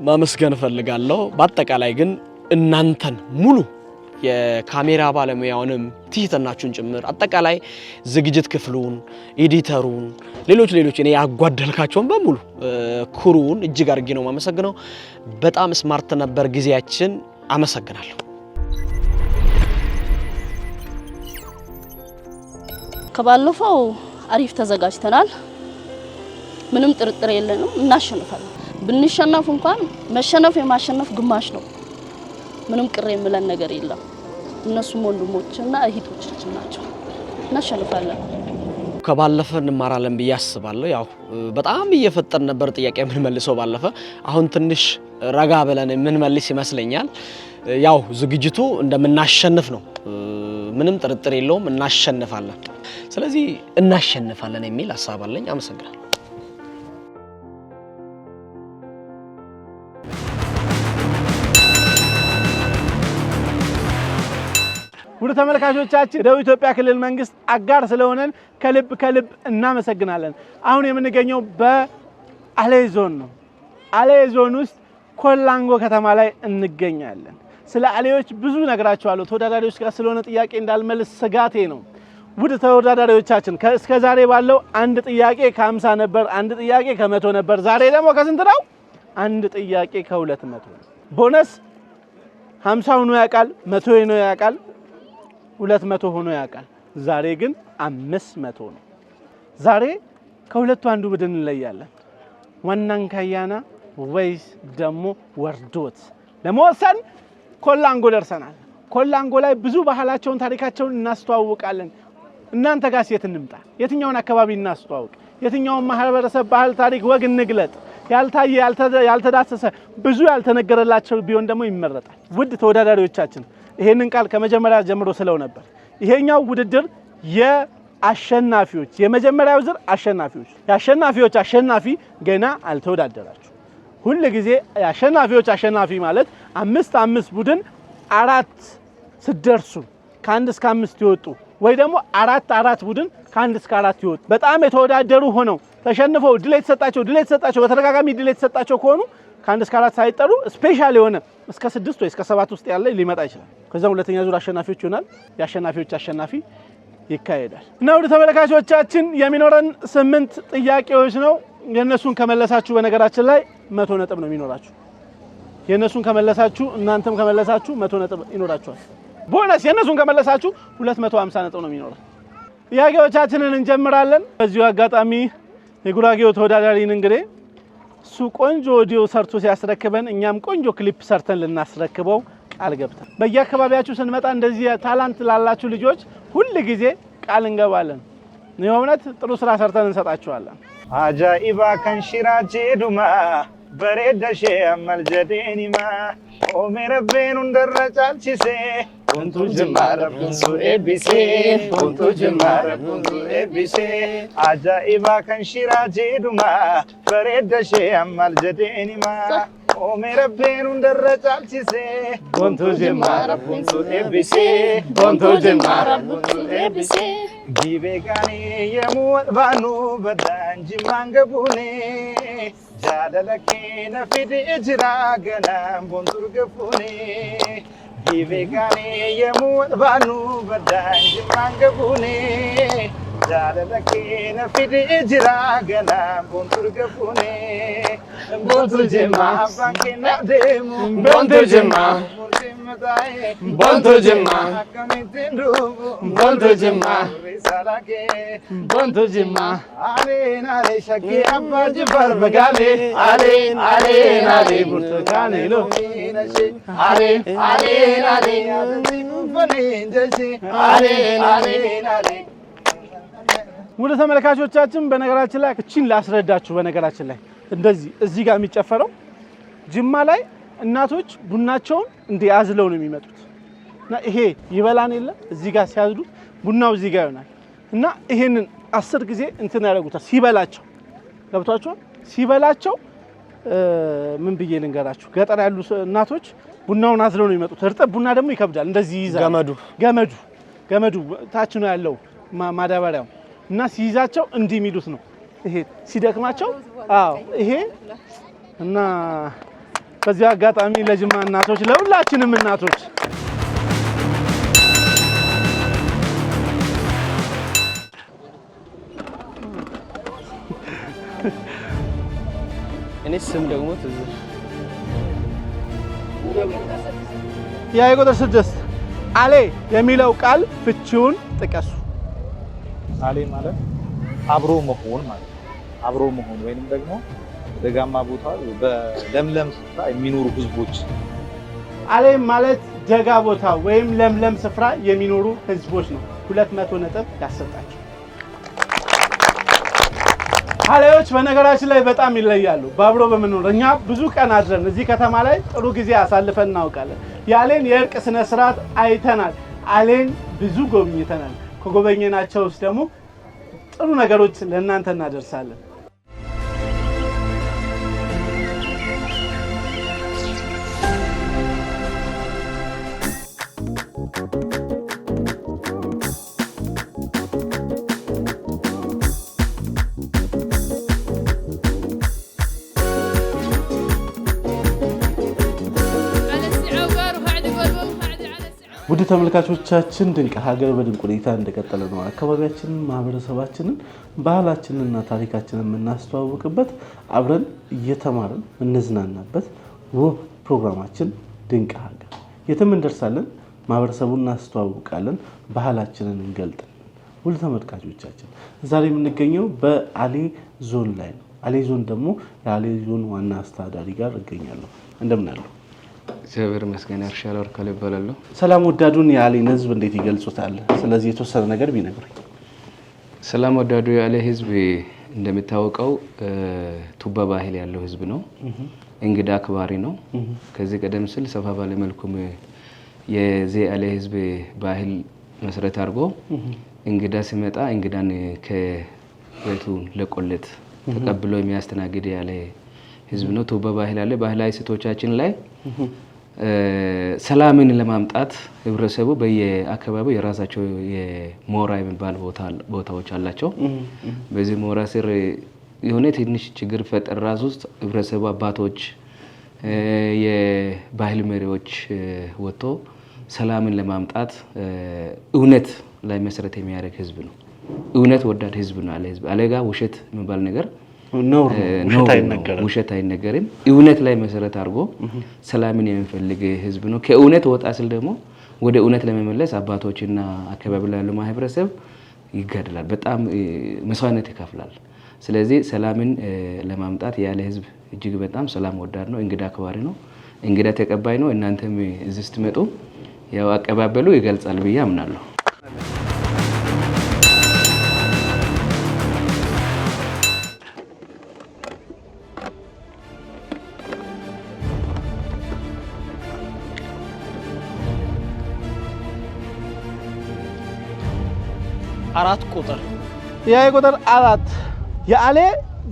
ማመስገን ፈልጋለሁ። በአጠቃላይ ግን እናንተን ሙሉ የካሜራ ባለሙያውንም ትህትናችሁን ጭምር አጠቃላይ ዝግጅት ክፍሉን፣ ኤዲተሩን፣ ሌሎች እኔ ያጓደልካቸውን በሙሉ ክሩውን እጅግ አድርጌ ነው ማመሰግነው። በጣም ስማርት ነበር ጊዜያችን። አመሰግናለሁ። ከባለፈው አሪፍ ተዘጋጅተናል። ምንም ጥርጥር የለንም እናሸንፋለን። ብንሸነፍ እንኳን መሸነፍ የማሸነፍ ግማሽ ነው። ምንም ቅር የሚለን ነገር የለም። እነሱም ወንድሞችና እህቶቻችን ናቸው። እናሸንፋለን። ከባለፈ እንማራለን ብዬ አስባለሁ። ያው በጣም እየፈጠን ነበር ጥያቄ ምን መልሰው ባለፈ አሁን ትንሽ ረጋ ብለን ምን መልስ ይመስለኛል። ያው ዝግጅቱ እንደምናሸንፍ ነው። ምንም ጥርጥር የለውም እናሸንፋለን። ስለዚህ እናሸንፋለን የሚል ሐሳብ አለኝ። አመሰግናለሁ። ውድ ተመልካቾቻችን ደቡብ ኢትዮጵያ ክልል መንግስት አጋር ስለሆነን ከልብ እናመሰግናለን። አሁን የምንገኘው በአሌ ዞን ነው። አሌ ዞን ውስጥ ኮላንጎ ከተማ ላይ እንገኛለን። ስለ አሌዎች ብዙ ነገራቸዋለሁ። ተወዳዳሪዎች ጋር ስለሆነ ጥያቄ እንዳልመልስ ስጋቴ ነው። ውድ ተወዳዳሪዎቻችን እስከ ዛሬ ባለው አንድ ጥያቄ ከ50 ነበር፣ አንድ ጥያቄ ከ100 ነበር። ዛሬ ደግሞ ከስንት ነው? አንድ ጥያቄ ከ200 ነው። ቦነስ 50 ሆኖ ያውቃል፣ 100 ሆኖ ያውቃል፣ 200 ሆኖ ያውቃል። ዛሬ ግን 500 ነው። ዛሬ ከሁለቱ አንዱ ቡድን እንለያለን። ዋናንካያና ወይስ ደግሞ ወርዶት ለመወሰን ኮላንጎ ደርሰናል። ኮላንጎ ላይ ብዙ ባህላቸውን ታሪካቸውን እናስተዋውቃለን። እናንተ ጋር የት እንምጣ? የትኛውን አካባቢ እናስተዋውቅ? የትኛውን ማህበረሰብ ባህል፣ ታሪክ፣ ወግ እንግለጥ? ያልታየ ያልተዳሰሰ ብዙ ያልተነገረላቸው ቢሆን ደግሞ ይመረጣል። ውድ ተወዳዳሪዎቻችን ይሄንን ቃል ከመጀመሪያ ጀምሮ ስለው ነበር። ይሄኛው ውድድር የአሸናፊዎች የመጀመሪያው ዙር አሸናፊዎች የአሸናፊዎች አሸናፊ ገና አልተወዳደራችሁ። ሁሉ ጊዜ የአሸናፊዎች አሸናፊ ማለት 5 ቡድን 4 ሲደርሱ ከ1 እስከ 5 ይወጡ ወይ ደግሞ 4 ቡድን ከ1 እስከ 4 ይወጡ። በጣም የተወዳደሩ ሆነው ተሸንፈው ድል የተሰጣቸው በተደጋጋሚ ድል የተሰጣቸው ከሆኑ ከ1 እስከ 4 ሳይጠሩ ስፔሻል የሆነ እስከ 6 ወይ እስከ 7 ውስጥ ያለ ሊመጣ ይችላል። ከዛም ሁለተኛ ዙር አሸናፊዎች ይሆናል። የአሸናፊዎች አሸናፊ ይካሄዳል። እና ወደ ተመልካቾቻችን የሚኖረን 8 ጥያቄዎች ነው። የነሱን ከመለሳችሁ በነገራችን ላይ 100 ነጥብ ነው የሚኖራችሁ። የነሱን ከመለሳችሁ እናንተም ከመለሳችሁ 100 ነጥብ ይኖራችኋል። ቦነስ የነሱን ከመለሳችሁ 250 ነጥብ ነው የሚኖረው። ጥያቄዎቻችንን እንጀምራለን። በዚሁ አጋጣሚ የጉራጌው ተወዳዳሪን እንግዲህ እሱ ቆንጆ ኦዲዮ ሰርቶ ሲያስረክበን እኛም ቆንጆ ክሊፕ ሰርተን ልናስረክበው ቃል ገብተን በየአካባቢያችሁ ስንመጣ እንደዚህ ታላንት ላላችሁ ልጆች ሁሉ ጊዜ ቃል እንገባለን። የእውነት ጥሩ ስራ ሰርተን እንሰጣችኋለን። አጃኢባ ከንሽራቼ ዱማ በሬደሼ አመል ጀዴኒማ ኦሜ ረቤን እንደረጫልቺሴ ቁንቱ ጅማረ ቡንሱ ኤቢሴ ቁንቱ ጅማረ ቡንሱ ኤቢሴ አጃኢባ ከንሽራቼ ዱማ በሬደሼ አመል ጀዴኒማ ኦሜ ረቤን እንደረጫልቺሴ ቁንቱ ጅማረ ቡንሱ ኤቢሴ ቁንቱ ጅማረ ቡንሱ ኤቢሴ ጊቤ ጋኔ የሙወጥባኑ በዳንጂ ማንገቡኔ jaalalake na fide ejira ganam bontur gafune givegane yemu banu badanj mangabune jaalalake na fide ejira ganam bontur gafune bontur jema banke na demu bontur jema bontur jema kamitindu bontur jema risalake bontur jema ale nale shaki abba jbar bagale ale ale nale burtukane lo ale ale nale fane jese ale ale nale ወደ ተመልካቾቻችን በነገራችን ላይ እቺን ላስረዳችሁ። በነገራችን ላይ እንደዚህ እዚህ ጋር የሚጨፈረው ጅማ ላይ እናቶች ቡናቸውን እንዲያዝለው ነው የሚመጡት እና ይሄ ይበላን የለ እዚህ ጋር ሲያዝዱ ቡናው እዚህ ጋር ይሆናል እና ይሄንን 10 ጊዜ እንትን ያደርጉታል ሲበላቸው። ገብቷችሁ? ሲበላቸው ምን ብዬ ልንገራችሁ? ገጠር ያሉ እናቶች ቡናውን አዝለው ነው የሚመጡት። እርጥብ ቡና ደግሞ ይከብዳል። እንደዚህ ይይዛል። ገመዱ ታች ነው ያለው ማዳበሪያው እና ሲይዛቸው እንዲህ የሚሉት ነው። ይሄ ሲደክማቸው ይሄ እና በዚህ አጋጣሚ ለጅማ እናቶች ለሁላችንም እናቶች እኔ ስም ደግሞ ቁጥር 6 አሌ የሚለው ቃል ፍቺውን ጥቀሱ። አሌ ማለት አብሮ መሆን ማለት ነው። አብሮ መሆን ወይንም ደግሞ ደጋማ ቦታ በለምለም ስፍራ የሚኖሩ ህዝቦች። አሌ ማለት ደጋ ቦታ ወይም ለምለም ስፍራ የሚኖሩ ህዝቦች ነው። 200 ነጥብ ያሰጣቸው። አሌዎች በነገራችን ላይ በጣም ይለያሉ። ባብሮ በመኖር እኛ ብዙ ቀን አድረን እዚህ ከተማ ላይ ጥሩ ጊዜ አሳልፈን እናውቃለን። የአሌን የእርቅ ስነ ስርዓት አይተናል። አሌን ብዙ ጎብኝተናል። ከጎበኘናቸው ውስጥ ደግሞ ጥሩ ነገሮች ለእናንተ እናደርሳለን። ውድ ተመልካቾቻችን ድንቅ ሀገር በድንቅ ሁኔታ እንደቀጠለ ነው። አካባቢያችንን፣ ማህበረሰባችንን፣ ባህላችንንና ታሪካችንን የምናስተዋውቅበት አብረን እየተማርን እንዝናናበት ውብ ፕሮግራማችን ድንቅ ሀገር። የትም እንደርሳለን፣ ማህበረሰቡን እናስተዋውቃለን፣ ባህላችንን እንገልጣለን። ውድ ተመልካቾቻችን ዛሬ የምንገኘው በአሌ ዞን ላይ ነው። አሌ ዞን ደግሞ የአሌ ዞን ዋና አስተዳዳሪ ጋር እገኛለሁ። እንደምን አሉ? እግዚአብሔር ይመስገን። ያርሻል ወርካል ይባላል። ሰላም ወዳዱን የአሌን ህዝብ እንዴት ይገልጹታል? ስለዚህ የተወሰነ ነገር ቢነግሩኝ። ሰላም ወዳዱ የአሌ ህዝብ እንደሚታወቀው ቱባ ባህል ያለው ህዝብ ነው። እንግዳ አክባሪ ነው። ከዚህ ቀደም ሲል ሰፋ ባለ መልኩም የዚህ አሌ ህዝብ ባህል መሰረት አድርጎ እንግዳ ሲመጣ እንግዳን ከቤቱ ለቆለት ተቀብሎ የሚያስተናግድ ያለ ህዝብ ነው። ቱባ ባህል አለ። ባህላዊ እሴቶቻችን ላይ ሰላምን ለማምጣት ህብረተሰቡ በየአካባቢው የራሳቸው የሞራ የሚባል ቦታዎች አላቸው። በዚህ ሞራ ስር የሆነ ትንሽ ችግር ፈጠር ራስ ውስጥ ህብረተሰቡ አባቶች፣ የባህል መሪዎች ወጥቶ ሰላምን ለማምጣት እውነት ላይ መሰረት የሚያደርግ ህዝብ ነው። እውነት ወዳድ ህዝብ ነው። አሌ ጋር ውሸት የሚባል ነገር ውሸት አይነገርም። እውነት ላይ መሰረት አድርጎ ሰላምን የሚፈልግ ህዝብ ነው። ከእውነት ወጣ ስል ደግሞ ወደ እውነት ለመመለስ አባቶችና አካባቢ ላይ ያለው ማህበረሰብ ይጋደላል፣ በጣም መስዋዕትነት ይከፍላል። ስለዚህ ሰላምን ለማምጣት ያለ ህዝብ እጅግ በጣም ሰላም ወዳድ ነው። እንግዳ አክባሪ ነው። እንግዳ ተቀባይ ነው። እናንተም እዚህ ስትመጡ ያው አቀባበሉ ይገልጻል ብዬ አምናለሁ። አራት ቁጥር ቁጥር 4 የአሌ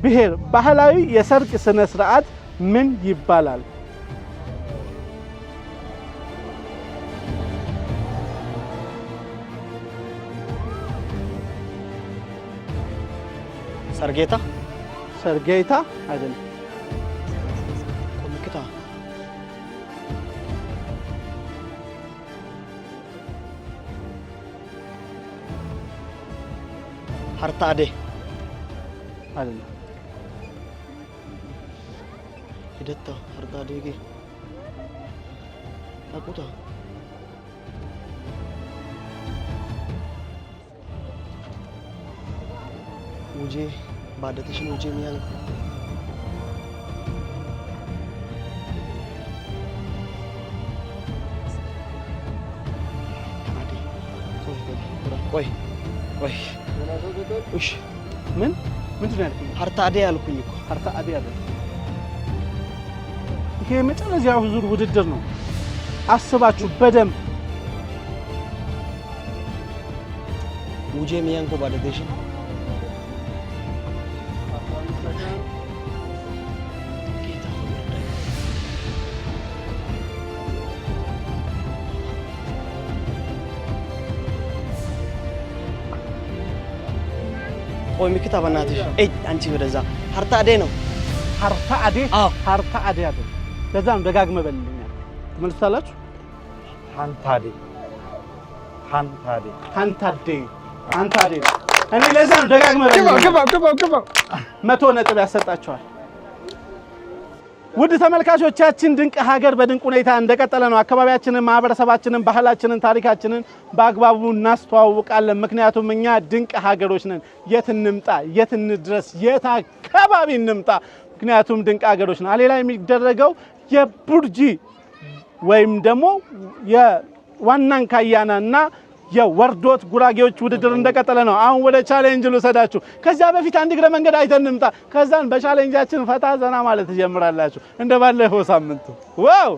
ብሔር ባህላዊ የሰርግ ስነ ስርዓት ምን ይባላል? ሰርጌታ አይደለም። ኮሚክታ ሀርታዴ አይደለም። ሂደታ ሀርታዴ ጌ ታቁታ ውጄ ባደተሽን ውጄ ሚያል ቆይ እሺ ምንድን ነው ያልኩኝ? ሀርታዴ ያልኩኝ እኮ ሀርታዴ አይደለም። ይሄ የመጨረሻው ዙር ውድድር ነው። አስባችሁ በደንብ ውጄ ሚያንኮ ባደተሽን ቆይ ምክታ በእናትሽ አንቺ ወደዛ ሀርታዴ ነው። ሀርታዴ? አዎ ሀርታዴ አይደል። ለዛም ደጋግመህ በልልኛል። ትመልሳላችሁ? ሀንታዴ እኔ ለዛም ደጋግመህ በልልኛል። ግባ 100 ነጥብ ያሰጣቸዋል። ውድ ተመልካቾቻችን ድንቅ ሀገር በድንቅ ሁኔታ እንደቀጠለ ነው። አካባቢያችንን፣ ማህበረሰባችንን፣ ባህላችንን፣ ታሪካችንን በአግባቡ እናስተዋውቃለን። ምክንያቱም እኛ ድንቅ ሀገሮች ነን። የት እንምጣ፣ የት እንድረስ፣ የት አካባቢ እንምጣ፣ ምክንያቱም ድንቅ ሀገሮች ነን። ሌላ የሚደረገው የቡርጂ ወይም ደግሞ የዋናን ካያናና የወርዶት ጉራጌዎች ውድድር እንደቀጠለ ነው። አሁን ወደ ቻሌንጅ ልውሰዳችሁ። ከዛ በፊት አንድ እግረ መንገድ አይተን እንምጣ። ከዛን በቻሌንጃችን ፈታ ዘና ማለት ትጀምራላችሁ እንደባለፈው ሳምንቱ። ዋው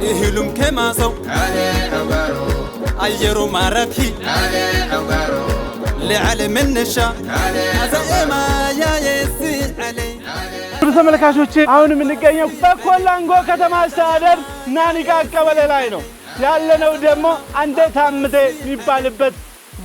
Hilum kemaso ayeru marathi لعلم النشا أزايما يا يسي علي ተመልካቾቼ አሁን የምንገኘው በኮላንጎ ከተማ አስተዳደር ናኒቃ ቀበሌ ላይ ነው ያለነው። ደግሞ አንደታምቴ የሚባልበት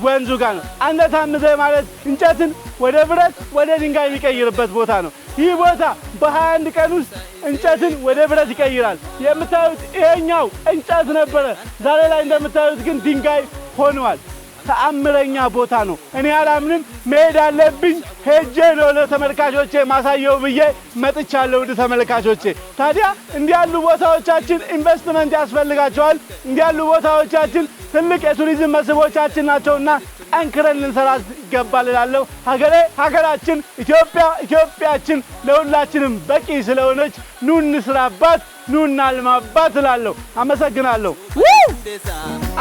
ወንዙ ጋር ነው። አንደታምቴ ማለት እንጨትን ወደ ብረት ወደ ድንጋይ የሚቀይርበት ቦታ ነው። ይህ ቦታ በ21 ቀን ውስጥ እንጨትን ወደ ብረት ይቀይራል። የምታዩት ይሄኛው እንጨት ነበረ፣ ዛሬ ላይ እንደምታዩት ግን ድንጋይ ሆኗል። ተአምረኛ ቦታ ነው። እኔ አላምንም፣ መሄድ አለብኝ። ሄጄ ነው ለተመልካቾቼ ማሳየው ብዬ መጥቻለሁ። ውድ ተመልካቾቼ ታዲያ እንዲህ ያሉ ቦታዎቻችን ኢንቨስትመንት ያስፈልጋቸዋል። እንዲህ ያሉ ቦታዎቻችን ትልቅ የቱሪዝም መስህቦቻችን ናቸውና ጠንክረን ልንሰራ ይገባል እላለሁ። ሀገሬ ሀገራችን፣ ኢትዮጵያ ኢትዮጵያችን ለሁላችንም በቂ ስለሆነች ኑ እንስራባት፣ ኑ እናልማባት እላለሁ። አመሰግናለሁ።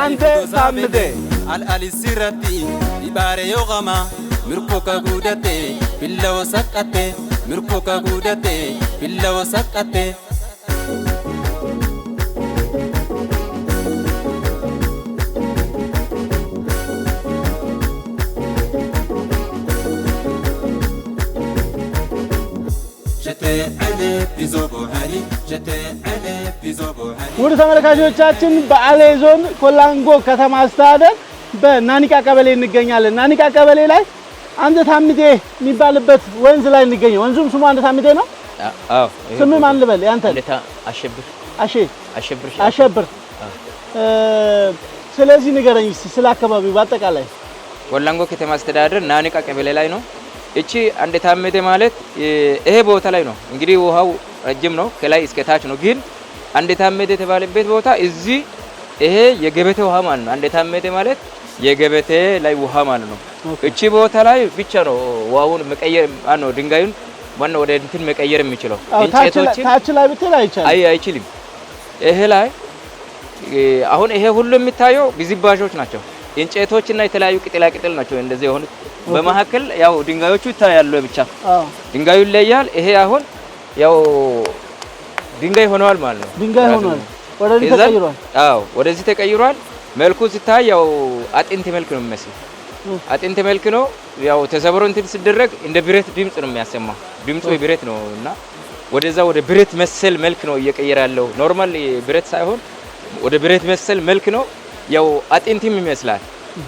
አንተ ታምዴ الألسيرتي إبارة يوغما مركوكا غودتي بلا وسقتي مركوكا غودتي بلا وسقتي ውድ ተመልካቾቻችን በአሌ ዞን ኮላንጎ ከተማ አስተዳደር በናኒቃ ቀበሌ እንገኛለን። ናኒቃ ቀበሌ ላይ አንደታምቴ የሚባልበት ወንዝ ላይ እንገኛለን። ወንዙም ስሙ አንደታምቴ ነው። አዎ። ስሙ ማን ልበል? ያንተ አሸብር። አሸብር። ስለዚህ ንገረኝ እስቲ ስለ አካባቢው በአጠቃላይ። ኮላንጎ ከተማ አስተዳደር ናኒቃ ቀበሌ ላይ ነው። እቺ አንደታምቴ ማለት ይሄ ቦታ ላይ ነው። እንግዲህ ውሃው ረጅም ነው፣ ከላይ እስከ ታች ነው። ግን አንደታምቴ የተባለበት ቦታ እዚህ ይሄ የገበቴ ውሃ ማለት ነው። አንደታምቴ ማለት የገበቴ ላይ ውሃ ማለት ነው። እቺ ቦታ ላይ ብቻ ነው ውሃውን መቀየር ነው፣ ድንጋዩን ማን ወደ እንትን መቀየር የሚችለው። እንጨቶችን ታች ላይ ብትል አይችልም። ይሄ ላይ አሁን ይሄ ሁሉ የሚታየው ግዝባሾች ናቸው። እንጨቶችና የተለያዩ ቅጠላ ቅጠል ናቸው እንደዚህ የሆኑት። በመሐከል ያው ድንጋዮቹ ይታያሉ ብቻ። ድንጋዩ ይለያል። ይሄ አሁን ያው ድንጋይ ሆነዋል ማለት ነው። ድንጋይ ሆነዋል። ወደዚህ ተቀይሯል። አዎ ወደዚህ ተቀይሯል። መልኩ ሲታይ ያው አጥንት መልክ ነው የሚመስለው። አጥንት መልክ ነው ያው ተሰብሮ እንትን ሲደረግ እንደ ብረት ድምጽ ነው የሚያሰማው። ድምጹ የብረት ነው እና ወደዛ ወደ ብረት መሰል መልክ ነው እየቀየረ ያለው። ኖርማል ብረት ሳይሆን ወደ ብረት መሰል መልክ ነው ያው አጥንትም ይመስላል።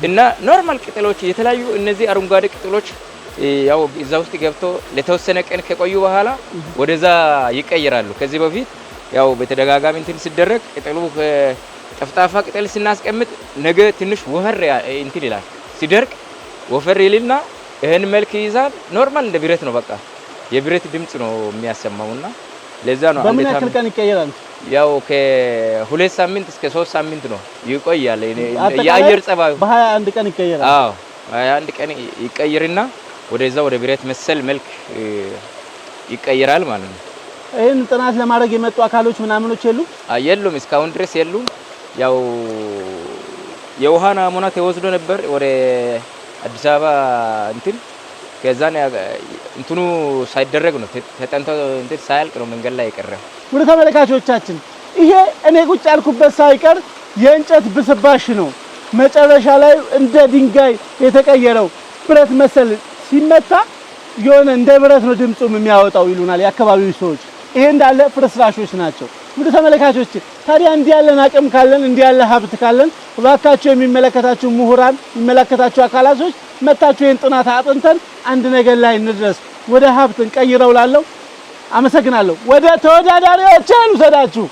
እና ኖርማል ቅጠሎች የተለያዩ እነዚህ አረንጓዴ ቅጠሎች ያው እዛ ውስጥ ገብቶ ለተወሰነ ቀን ከቆዩ በኋላ ወደዛ ይቀየራሉ። ከዚህ በፊት ያው በተደጋጋሚ እንትን ሲደረግ ቅጠሉ ጠፍጣፋ ቅጠል ስናስቀምጥ ነገ ትንሽ ወፈር እንትን ይላል። ሲደርቅ ወፈር ይልና ይሄን መልክ ይይዛል። ኖርማል እንደ ብረት ነው በቃ የብረት ድምጽ ነው የሚያሰማውና ለዛ ነው በምን ያክል ቀን ይቀየራል? ያው ከ2 ሳምንት እስከ 3 ሳምንት ነው ይቆያል። የአየር ጸባዩ በ21 ቀን ይቀየራል። አዎ 21 ቀን ይቀየርና ወደዛ ወደ ብረት መሰል መልክ ይቀየራል ማለት ነው። ይሄን ጥናት ለማድረግ የመጡ አካሎች ምናምኖች የሉም እስካሁን ድረስ የሉም። ያው የውሃ ናሙና ተወስዶ ነበር ወደ አዲስ አበባ እንትን ከዛን እንትኑ ሳይደረግ ነው ተጠንቶ እንትን ሳያልቅ ነው መንገድ ላይ የቀረ። ወደ ተመልካቾቻችን ይሄ እኔ ቁጭ ያልኩበት ሳይቀር የእንጨት ብስባሽ ነው። መጨረሻ ላይ እንደ ድንጋይ የተቀየረው ብረት መሰል ሲመታ የሆነ እንደ ብረት ነው ድምጹም የሚያወጣው ይሉናል የአካባቢው ሰዎች። ይሄ እንዳለ ፍርስራሾች ናቸው። ወደ ተመልካቾች ታዲያ እንዲህ ያለን አቅም ካለን እንዲህ ያለ ሀብት ካለን እባካችሁ የሚመለከታችሁ ምሁራን የሚመለከታችሁ አካላቶች መታችሁ ይሄን ጥናት አጥንተን አንድ ነገር ላይ እንድረስ ወደ ሀብት እንቀይረው ላለው አመሰግናለሁ። ወደ ተወዳዳሪዎች ልውሰዳችሁ።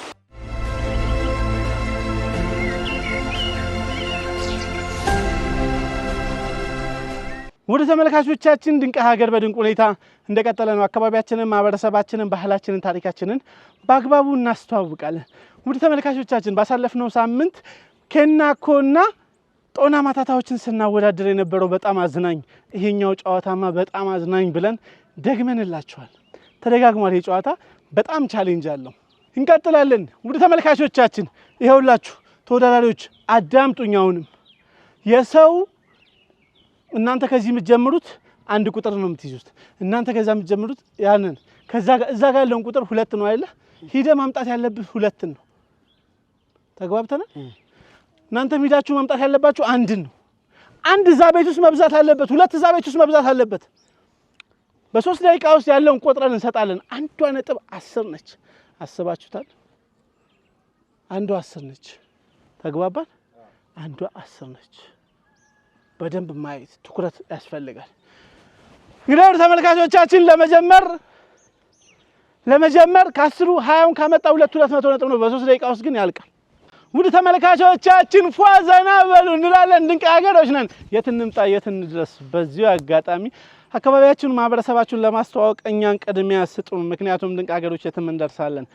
ወደ ተመልካቾቻችን ድንቅ ሀገር በድንቅ ሁኔታ እንደቀጠለ ነው። አካባቢያችንን፣ ማህበረሰባችንን፣ ባህላችንን፣ ታሪካችንን በአግባቡ እናስተዋውቃለን። ወደ ተመልካቾቻችን ባሳለፍነው ሳምንት ኬናኮና ጦና ማታታዎችን ስናወዳደር የነበረው በጣም አዝናኝ ይሄኛው ጨዋታማ በጣም አዝናኝ ብለን ደግመንላችኋል። ተደጋግሟል። ይሄ ጨዋታ በጣም ቻሌንጅ አለው። እንቀጥላለን። ወደ ተመልካቾቻችን ይኸውላችሁ ተወዳዳሪዎች አዳምጡኝ። አሁንም የሰው እናንተ ከዚህ የምትጀምሩት አንድ ቁጥር ነው የምትይዙት። እናንተ ከዛ የምትጀምሩት ያንን ከዛ እዛ ጋር ያለውን ቁጥር 2 ነው አይደል? ሂደ ማምጣት ያለብህ 2 ነው። ተግባብተናል? እናንተ ሄዳችሁ ማምጣት ያለባችሁ አንድ ነው። አንድ እዛ ቤት ውስጥ መብዛት አለበት፣ 2 እዛ ቤት ውስጥ መብዛት አለበት። በ3 ደቂቃ ውስጥ ያለውን ቆጥረን እንሰጣለን። አንዷ ነጥብ 10 ነች። አስባችሁታል? አንዷ 10 ነች። ተግባባን? አንዷ 10 ነች። በደንብ ማየት ትኩረት ያስፈልጋል። እንግዲህ ተመልካቾቻችን ለመጀመር ከ10 20ን ካመጣ 200 ነጥብ ነው። በ3 ደቂቃ ውስጥ ግን ያልቃል። ውድ ተመልካቾቻችን ፏዘና በሉ እንላለን። ድንቅ ሀገሮች ነን። የት እንምጣ የት እንድረስ። በዚሁ አጋጣሚ አካባቢያችንን ማህበረሰባችንን ለማስተዋወቅ እኛን ቅድሚያ ስጡን። ምክንያቱም ድንቅ ሀገሮች የትም እንደርሳለን።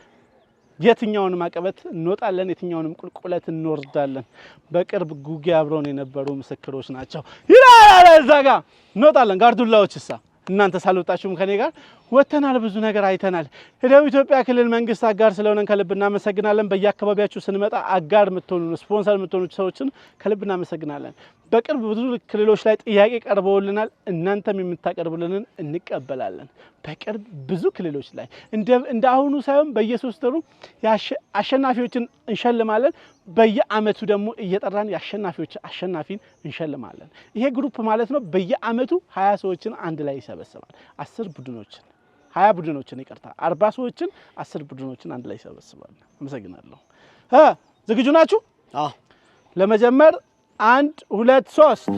የትኛውንም አቀበት እንወጣለን፣ የትኛውንም ቁልቁለት እንወርዳለን። በቅርብ ጉጌ አብረውን የነበሩ ምስክሮች ናቸው። ይላል እዛ ጋር እንወጣለን። ጋርዱላዎችሳ እናንተ ሳልወጣችሁም ከኔ ጋር ወተናል። ብዙ ነገር አይተናል። ደቡብ ኢትዮጵያ ክልል መንግስት አጋር ስለሆነን ከልብ እናመሰግናለን። በየአካባቢያችሁ ስንመጣ አጋር የምትሆኑ ስፖንሰር የምትሆኑ ሰዎችን ከልብ እናመሰግናለን። በቅርብ ብዙ ክልሎች ላይ ጥያቄ ቀርበውልናል። እናንተም የምታቀርቡልንን እንቀበላለን። በቅርብ ብዙ ክልሎች ላይ እንደ አሁኑ ሳይሆን በየ3 ወሩ አሸናፊዎችን እንሸልማለን። በየአመቱ ደግሞ እየጠራን የአሸናፊዎች አሸናፊን እንሸልማለን። ይሄ ግሩፕ ማለት ነው በየአመቱ 20 ሰዎችን አንድ ላይ ይሰበስባል። 10 ቡድኖችን 20 ቡድኖችን ይቀርታ 40 ሰዎችን 10 ቡድኖችን አንድ ላይ ይሰበስባል። አመሰግናለሁ። ዝግጁ ናችሁ? አዎ። ለመጀመር 1 2 3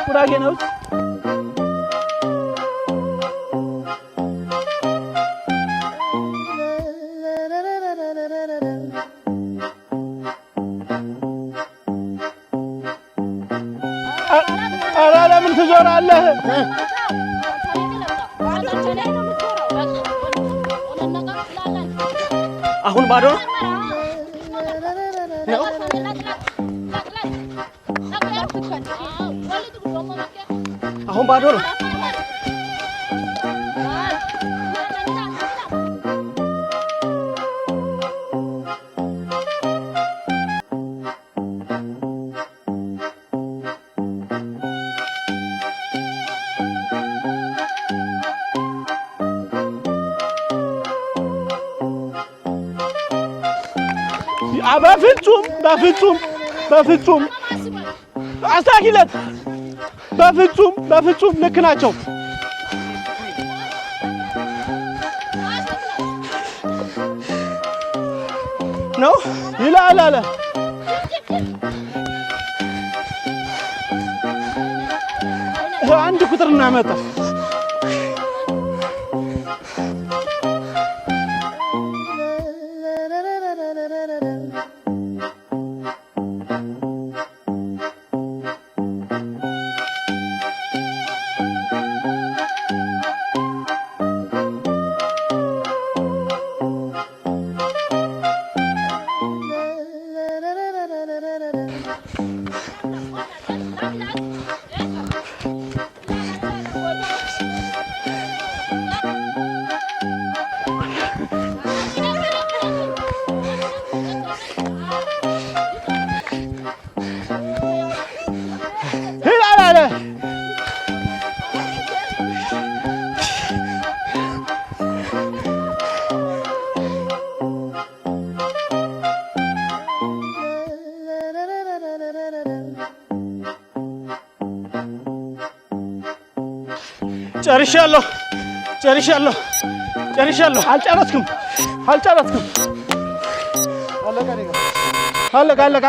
ጉራጌ ነው። ኧረ ለምን ትዞራለህ? አሁን ባዶ ነው። አሁን ባዶ ነው። በፍጹም አስተካክለት። በፍጹም ልክ ናቸው። ነው ይላል አለ አንድ ቁጥር እናመጣ ጨርሻለሁ። አልጨረስክም። አለቀ።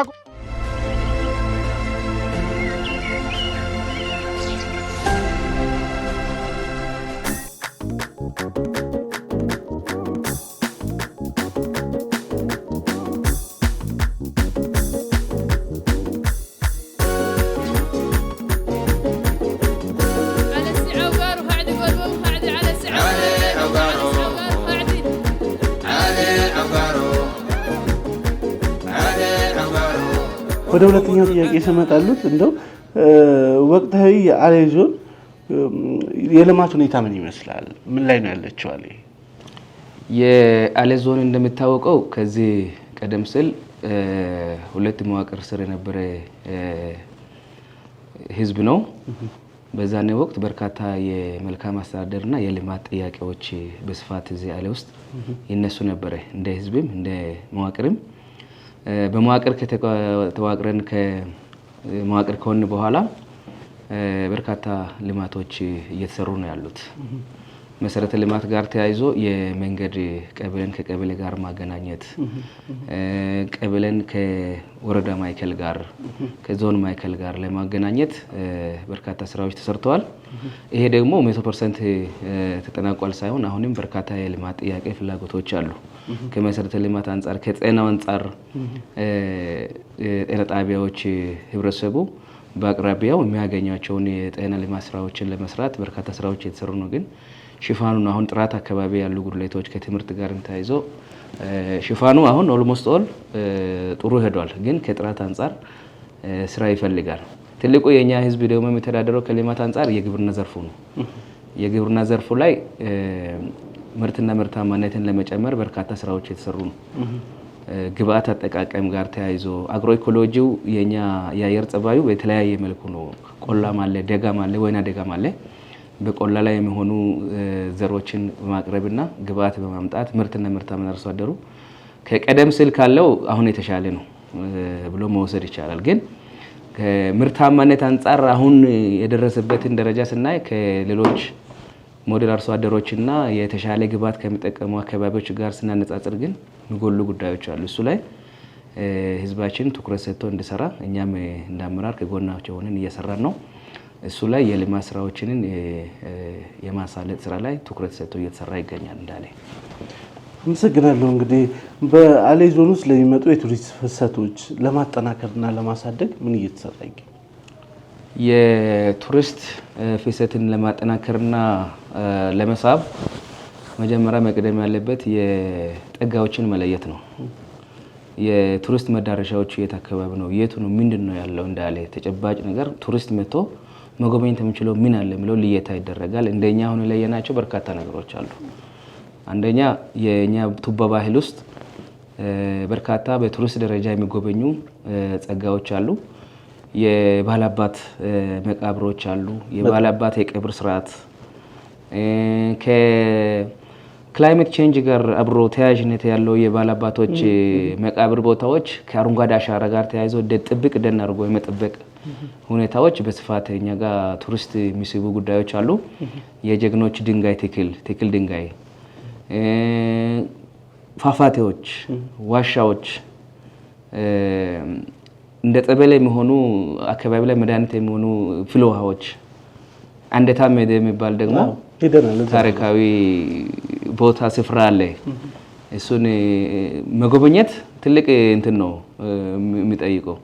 ወደ ሁለተኛው ጥያቄ ስመጣሉት እንደው ወቅታዊ የአሌ ዞን የልማት ሁኔታ ምን ይመስላል? ምን ላይ ነው ያለችው አሌ? የአሌ ዞን እንደሚታወቀው ከዚህ ቀደም ሲል ሁለት መዋቅር ስር የነበረ ህዝብ ነው። በዛኔ ወቅት በርካታ የመልካም አስተዳደርና የልማት ጥያቄዎች በስፋት እዚህ አሌ ውስጥ ይነሱ ነበረ። እንደ ህዝብም እንደ መዋቅርም በመዋቅር ከተዋቅረን ከመዋቅር ከሆነ በኋላ በርካታ ልማቶች እየተሰሩ ነው ያሉት። መሰረተ ልማት ጋር ተያይዞ የመንገድ ቀበሌን ከቀበሌ ጋር ማገናኘት፣ ቀበሌን ከወረዳ ማዕከል ጋር ከዞን ማዕከል ጋር ለማገናኘት በርካታ ስራዎች ተሰርተዋል። ይሄ ደግሞ 100% ተጠናቋል ሳይሆን አሁንም በርካታ የልማት ጥያቄ ፍላጎቶች አሉ። ከመሰረተ ልማት አንጻር፣ ከጤናው አንጻር ጤና ጣቢያዎች ህብረተሰቡ በአቅራቢያው የሚያገኛቸውን የጤና ልማት ስራዎችን ለመስራት በርካታ ስራዎች የተሰሩ ነው። ግን ሽፋኑን አሁን ጥራት አካባቢ ያሉ ጉድለቶች ከትምህርት ጋር ተያይዞ ሽፋኑ አሁን ኦልሞስት ኦል ጥሩ ሄዷል። ግን ከጥራት አንጻር ስራ ይፈልጋል። ትልቁ የኛ ህዝብ ደግሞ የሚተዳደረው ከልማት አንጻር የግብርና ዘርፉ ነው። የግብርና ዘርፉ ላይ ምርትና ምርታማነትን ለመጨመር በርካታ ስራዎች የተሰሩ ነው። ግብአት አጠቃቀም ጋር ተያይዞ አግሮ ኢኮሎጂው የኛ የአየር ጸባዩ በተለያየ መልኩ ነው። ቆላም አለ፣ ደጋም አለ፣ ወይና ደጋም አለ። በቆላ ላይ የሚሆኑ ዘሮችን በማቅረብና ግብአት በማምጣት ምርትና ምርታማነት አርሶ አደሩ ከቀደም ሲል ካለው አሁን የተሻለ ነው ብሎ መውሰድ ይቻላል። ግን ከምርታማነት አንጻር አሁን የደረሰበትን ደረጃ ስናይ ከሌሎች ሞዴል አርሶ አደሮችና የተሻለ ግብአት ከሚጠቀሙ አካባቢዎች ጋር ስናነጻጽር ግን የሚጎሉ ጉዳዮች አሉ። እሱ ላይ ህዝባችን ትኩረት ሰጥቶ እንዲሰራ እኛም እንዳመራር ከጎናቸው ሆነን እየሰራን ነው። እሱ ላይ የልማት ስራዎችን የማሳለጥ ስራ ላይ ትኩረት ሰጥቶ እየተሰራ ይገኛል። እንዳለ አመሰግናለሁ። እንግዲህ በአሌ ዞን ውስጥ ለሚመጡ የቱሪስት ፍሰቶች ለማጠናከርና ለማሳደግ ምን እየተሰራ ይገኛል? የቱሪስት ፍሰትን ለማጠናከርና ለመሳብ መጀመሪያ መቅደም ያለበት የጠጋዎችን መለየት ነው። የቱሪስት መዳረሻዎች የት አካባቢ ነው፣ የቱ ነው፣ ምንድን ነው ያለው እንዳለ ተጨባጭ ነገር ቱሪስት መጥቶ መጎብኘት የሚችለው ምን አለ የሚለው ልየታ ይደረጋል። እንደኛ አሁን የለየናቸው በርካታ ነገሮች አሉ። አንደኛ የኛ ቱባ ባህል ውስጥ በርካታ በቱሪስት ደረጃ የሚጎበኙ ጸጋዎች አሉ። የባላባት መቃብሮች አሉ። የባላባት የቀብር ስርዓት ክላይሜት ቼንጅ ጋር አብሮ ተያያዥነት ያለው የባላባቶች መቃብር ቦታዎች ከአረንጓዴ አሻራ ጋር ተያይዞ ጥብቅ ደን አድርጎ የመጠበቅ ሁኔታዎች በስፋት እኛ ጋር ቱሪስት የሚስቡ ጉዳዮች አሉ። የጀግኖች ድንጋይ ትክል ድንጋይ፣ ፏፏቴዎች፣ ዋሻዎች እንደ ጠበል የሚሆኑ አካባቢ ላይ መድኃኒት የሚሆኑ ፍል ውሃዎች አንደታ ሜዳ የሚባል ደግሞ ታሪካዊ ቦታ ስፍራ አለ። እሱን መጎብኘት ትልቅ እንትን ነው የሚጠይቀው።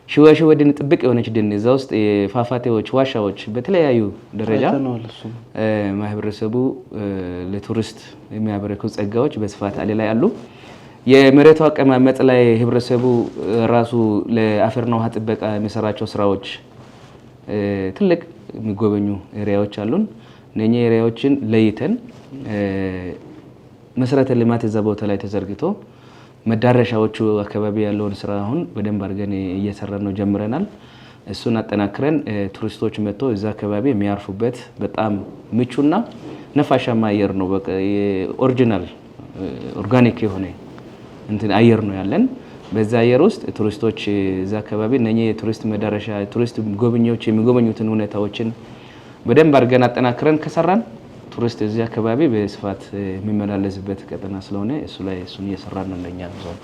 ሽወድን ጥብቅ የሆነች ደን እዛ ውስጥ የፏፏቴዎች ዋሻዎች በተለያዩ ደረጃ ማህበረሰቡ ለቱሪስት የሚያበረክቱ ጸጋዎች በስፋት አለ ላይ አሉ። የመሬቱ አቀማመጥ ላይ ህብረተሰቡ ራሱ ለአፈርና ውሃ ጥበቃ የሚሰራቸው ስራዎች ትልቅ የሚጎበኙ ኤሪያዎች አሉን። እነኛ ኤሪያዎችን ለይተን መሰረተ ልማት እዛ ቦታ ላይ ተዘርግቶ መዳረሻዎቹ አካባቢ ያለውን ስራ አሁን በደንብ አድርገን እየሰራን ነው ጀምረናል። እሱን አጠናክረን ቱሪስቶች መጥቶ እዛ አካባቢ የሚያርፉበት በጣም ምቹና ነፋሻማ አየር ነው። በቃ ኦሪጂናል ኦርጋኒክ የሆነ እንትን አየር ነው ያለን። በዛ አየር ውስጥ ቱሪስቶች እዛ አካባቢ እነኚህ የቱሪስት መዳረሻ ቱሪስት ጎብኚዎች የሚጎበኙትን ሁኔታዎችን በደንብ አድርገን አጠናክረን ከሰራን ቱሪስት እዚህ አካባቢ በስፋት የሚመላለስበት ቀጠና ስለሆነ እሱን እየሰራን ነው ለኛ ነው።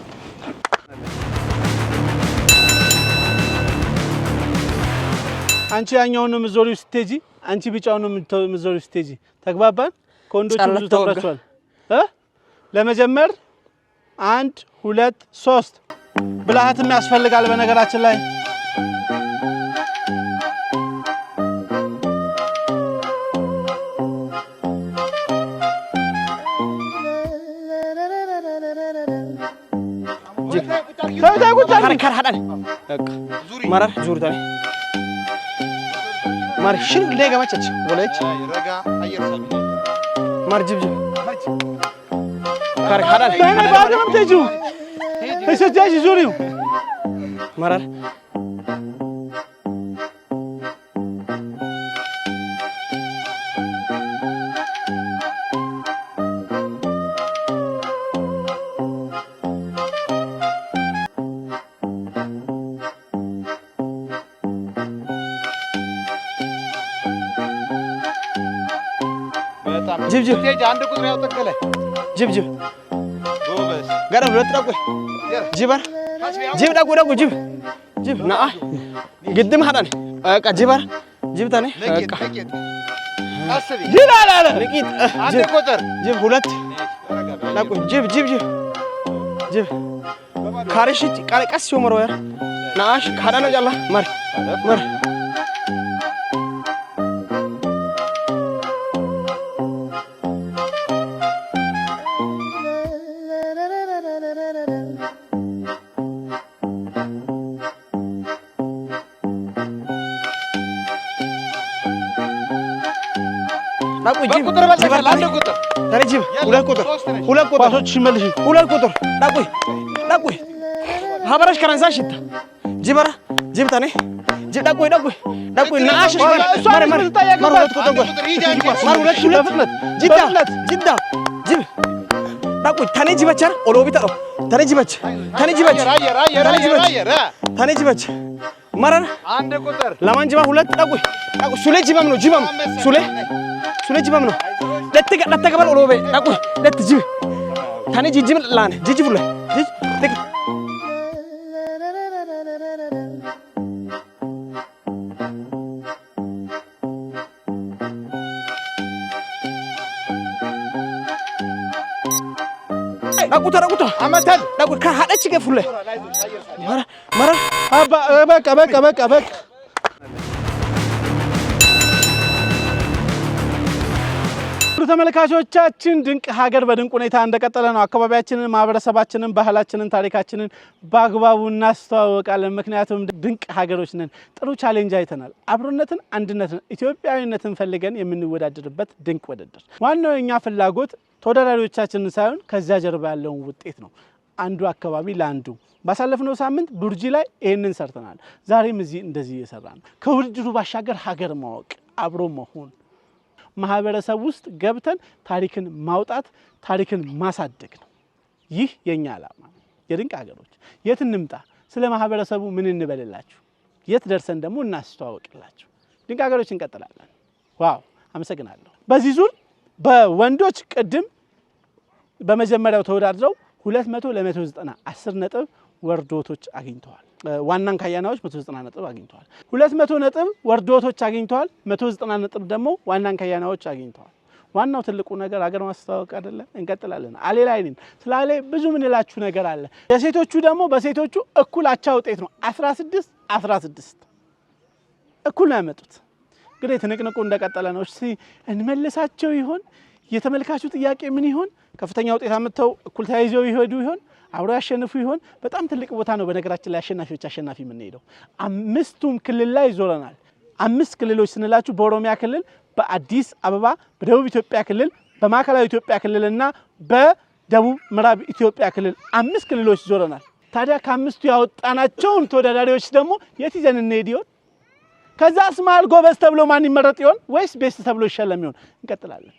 አንቺ ያኛውን ነው ምዞሪው ስቴጂ፣ አንቺ ቢጫውን ነው ምዞሪው ስቴጂ። ተግባባን? ከወንዶች ብዙ ተብራችኋል። ለመጀመር 1 2 3 ብልሃትም ያስፈልጋል በነገራችን ላይ كار حدان مرر زور تاني مر شنو دقيقة ما تشتش ولا إيش مر جيب كار حدان أنا بعد ما بتجو إيش تجي زوريو مرر جيب عند قدر يا تكله جيب قرب لا تراقوا جيبر جيب داكو جيب نا قدم حداني جيبر جيب تاني لا لقيت عند قدر جيب ሁለት داكو جيب ካርሽ ቀስ ይወመሮ ያ ናሽ ካዳና ጃላ ማር ቁጥር በልተሻል። አንድ ቁጥር ተረጂብ ሁለት ቁጥር ኳሶች ይመልሽ ሁለት ቁጥር ዳቁይ ሀበራሽ ከራንሳሽታ ጂበራ ጂብታኔ ጂብ ዳቁይ ናሽ ማር ሁለት ቁጥር ማር ሁለት ጂዳ ጂብ ዳቁይ ታኔ ጂባቻር ኦሎቢታ ነው ታኔ ጂባች ማራር አንድ ቁጥር ለማን ጂባ ሁለት ዳቁይ ሱሌ ጂባም ነው ሱሌ ጂባም ነው ለተገባል ኦሎቤ ዳቁይ ለትጂብ ታኔ ጂጂም ላነ ጂጂቡለ ጂጅ ዳቁታ አመታል ዳቁይ ከሀደች ገፉለ ማራ በቃ ተመልካቾቻችን ድንቅ ሀገር በድንቅ ሁኔታ እንደቀጠለ ነው። አካባቢያችንን፣ ማህበረሰባችንን፣ ባህላችንን፣ ታሪካችንን በአግባቡ እናስተዋወቃለን። ምክንያቱም ድንቅ ሀገሮች ነን። ጥሩ ቻሌንጅ አይተናል። አብሮነትን፣ አንድነትን፣ ኢትዮጵያዊነትን ፈልገን የምንወዳደርበት ድንቅ ውድድር። ዋናው የኛ ፍላጎት ተወዳዳሪዎቻችንን ሳይሆን ከዚያ ጀርባ ያለውን ውጤት ነው። አንዱ አካባቢ ለአንዱ ባሳለፍነው ሳምንት ቡርጂ ላይ ይሄንን ሰርተናል። ዛሬም እዚህ እንደዚህ እየሰራን ከውድድሩ ባሻገር ሀገር ማወቅ፣ አብሮ መሆን ማህበረሰብ ውስጥ ገብተን ታሪክን ማውጣት ታሪክን ማሳደግ ነው። ይህ የኛ ዓላማ ነው። የድንቅ ሀገሮች የት እንምጣ፣ ስለ ማህበረሰቡ ምን እንበልላችሁ፣ የት ደርሰን ደግሞ እናስተዋወቅላችሁ። ድንቅ ሀገሮች እንቀጥላለን። ዋው አመሰግናለሁ። በዚህ ዙር በወንዶች ቅድም በመጀመሪያው ተወዳድረው 200 ለ190 10 ነጥብ ወርዶቶች አግኝተዋል። ዋናን ካያናዎች 190 ነጥብ አግኝተዋል። 200 ነጥብ ወርዶቶች አግኝተዋል። 190 ነጥብ ደግሞ ዋናን ካያናዎች አግኝተዋል። ዋናው ትልቁ ነገር ሀገር ማስተዋወቅ አይደለ? እንቀጥላለን። አሌ ላይ ነን። ስለ አሌ ብዙ ምን እላችሁ ነገር አለ። የሴቶቹ ደግሞ በሴቶቹ እኩል አቻ ውጤት ነው 16 እኩል ነው ያመጡት። እንግዲህ ትንቅንቁ እንደቀጠለ ነው። እሺ እንመልሳቸው ይሆን? የተመልካቹ ጥያቄ ምን ይሆን? ከፍተኛ ውጤት አመጣው እኩል ተያይዘው ይሄዱ ይሆን? አብሮ ያሸንፉ ይሆን? በጣም ትልቅ ቦታ ነው። በነገራችን ላይ አሸናፊዎች አሸናፊ ምን ሄደው አምስቱም ክልል ላይ ዞረናል። 5 ክልሎች ስንላችሁ በኦሮሚያ ክልል፣ በአዲስ አበባ፣ በደቡብ ኢትዮጵያ ክልል፣ በማዕከላዊ ኢትዮጵያ ክልልና በደቡብ ምዕራብ ኢትዮጵያ ክልል 5 ክልሎች ዞረናል። ታዲያ ከአምስቱ ያወጣናቸውን ተወዳዳሪዎች ደግሞ የት ይዘን እንሄድ ይሆን? ከዛስ መሃል ጎበዝ ተብሎ ማን ይመረጥ ይሆን? ወይስ ቤስት ተብሎ ይሸለም ይሆን? እንቀጥላለን።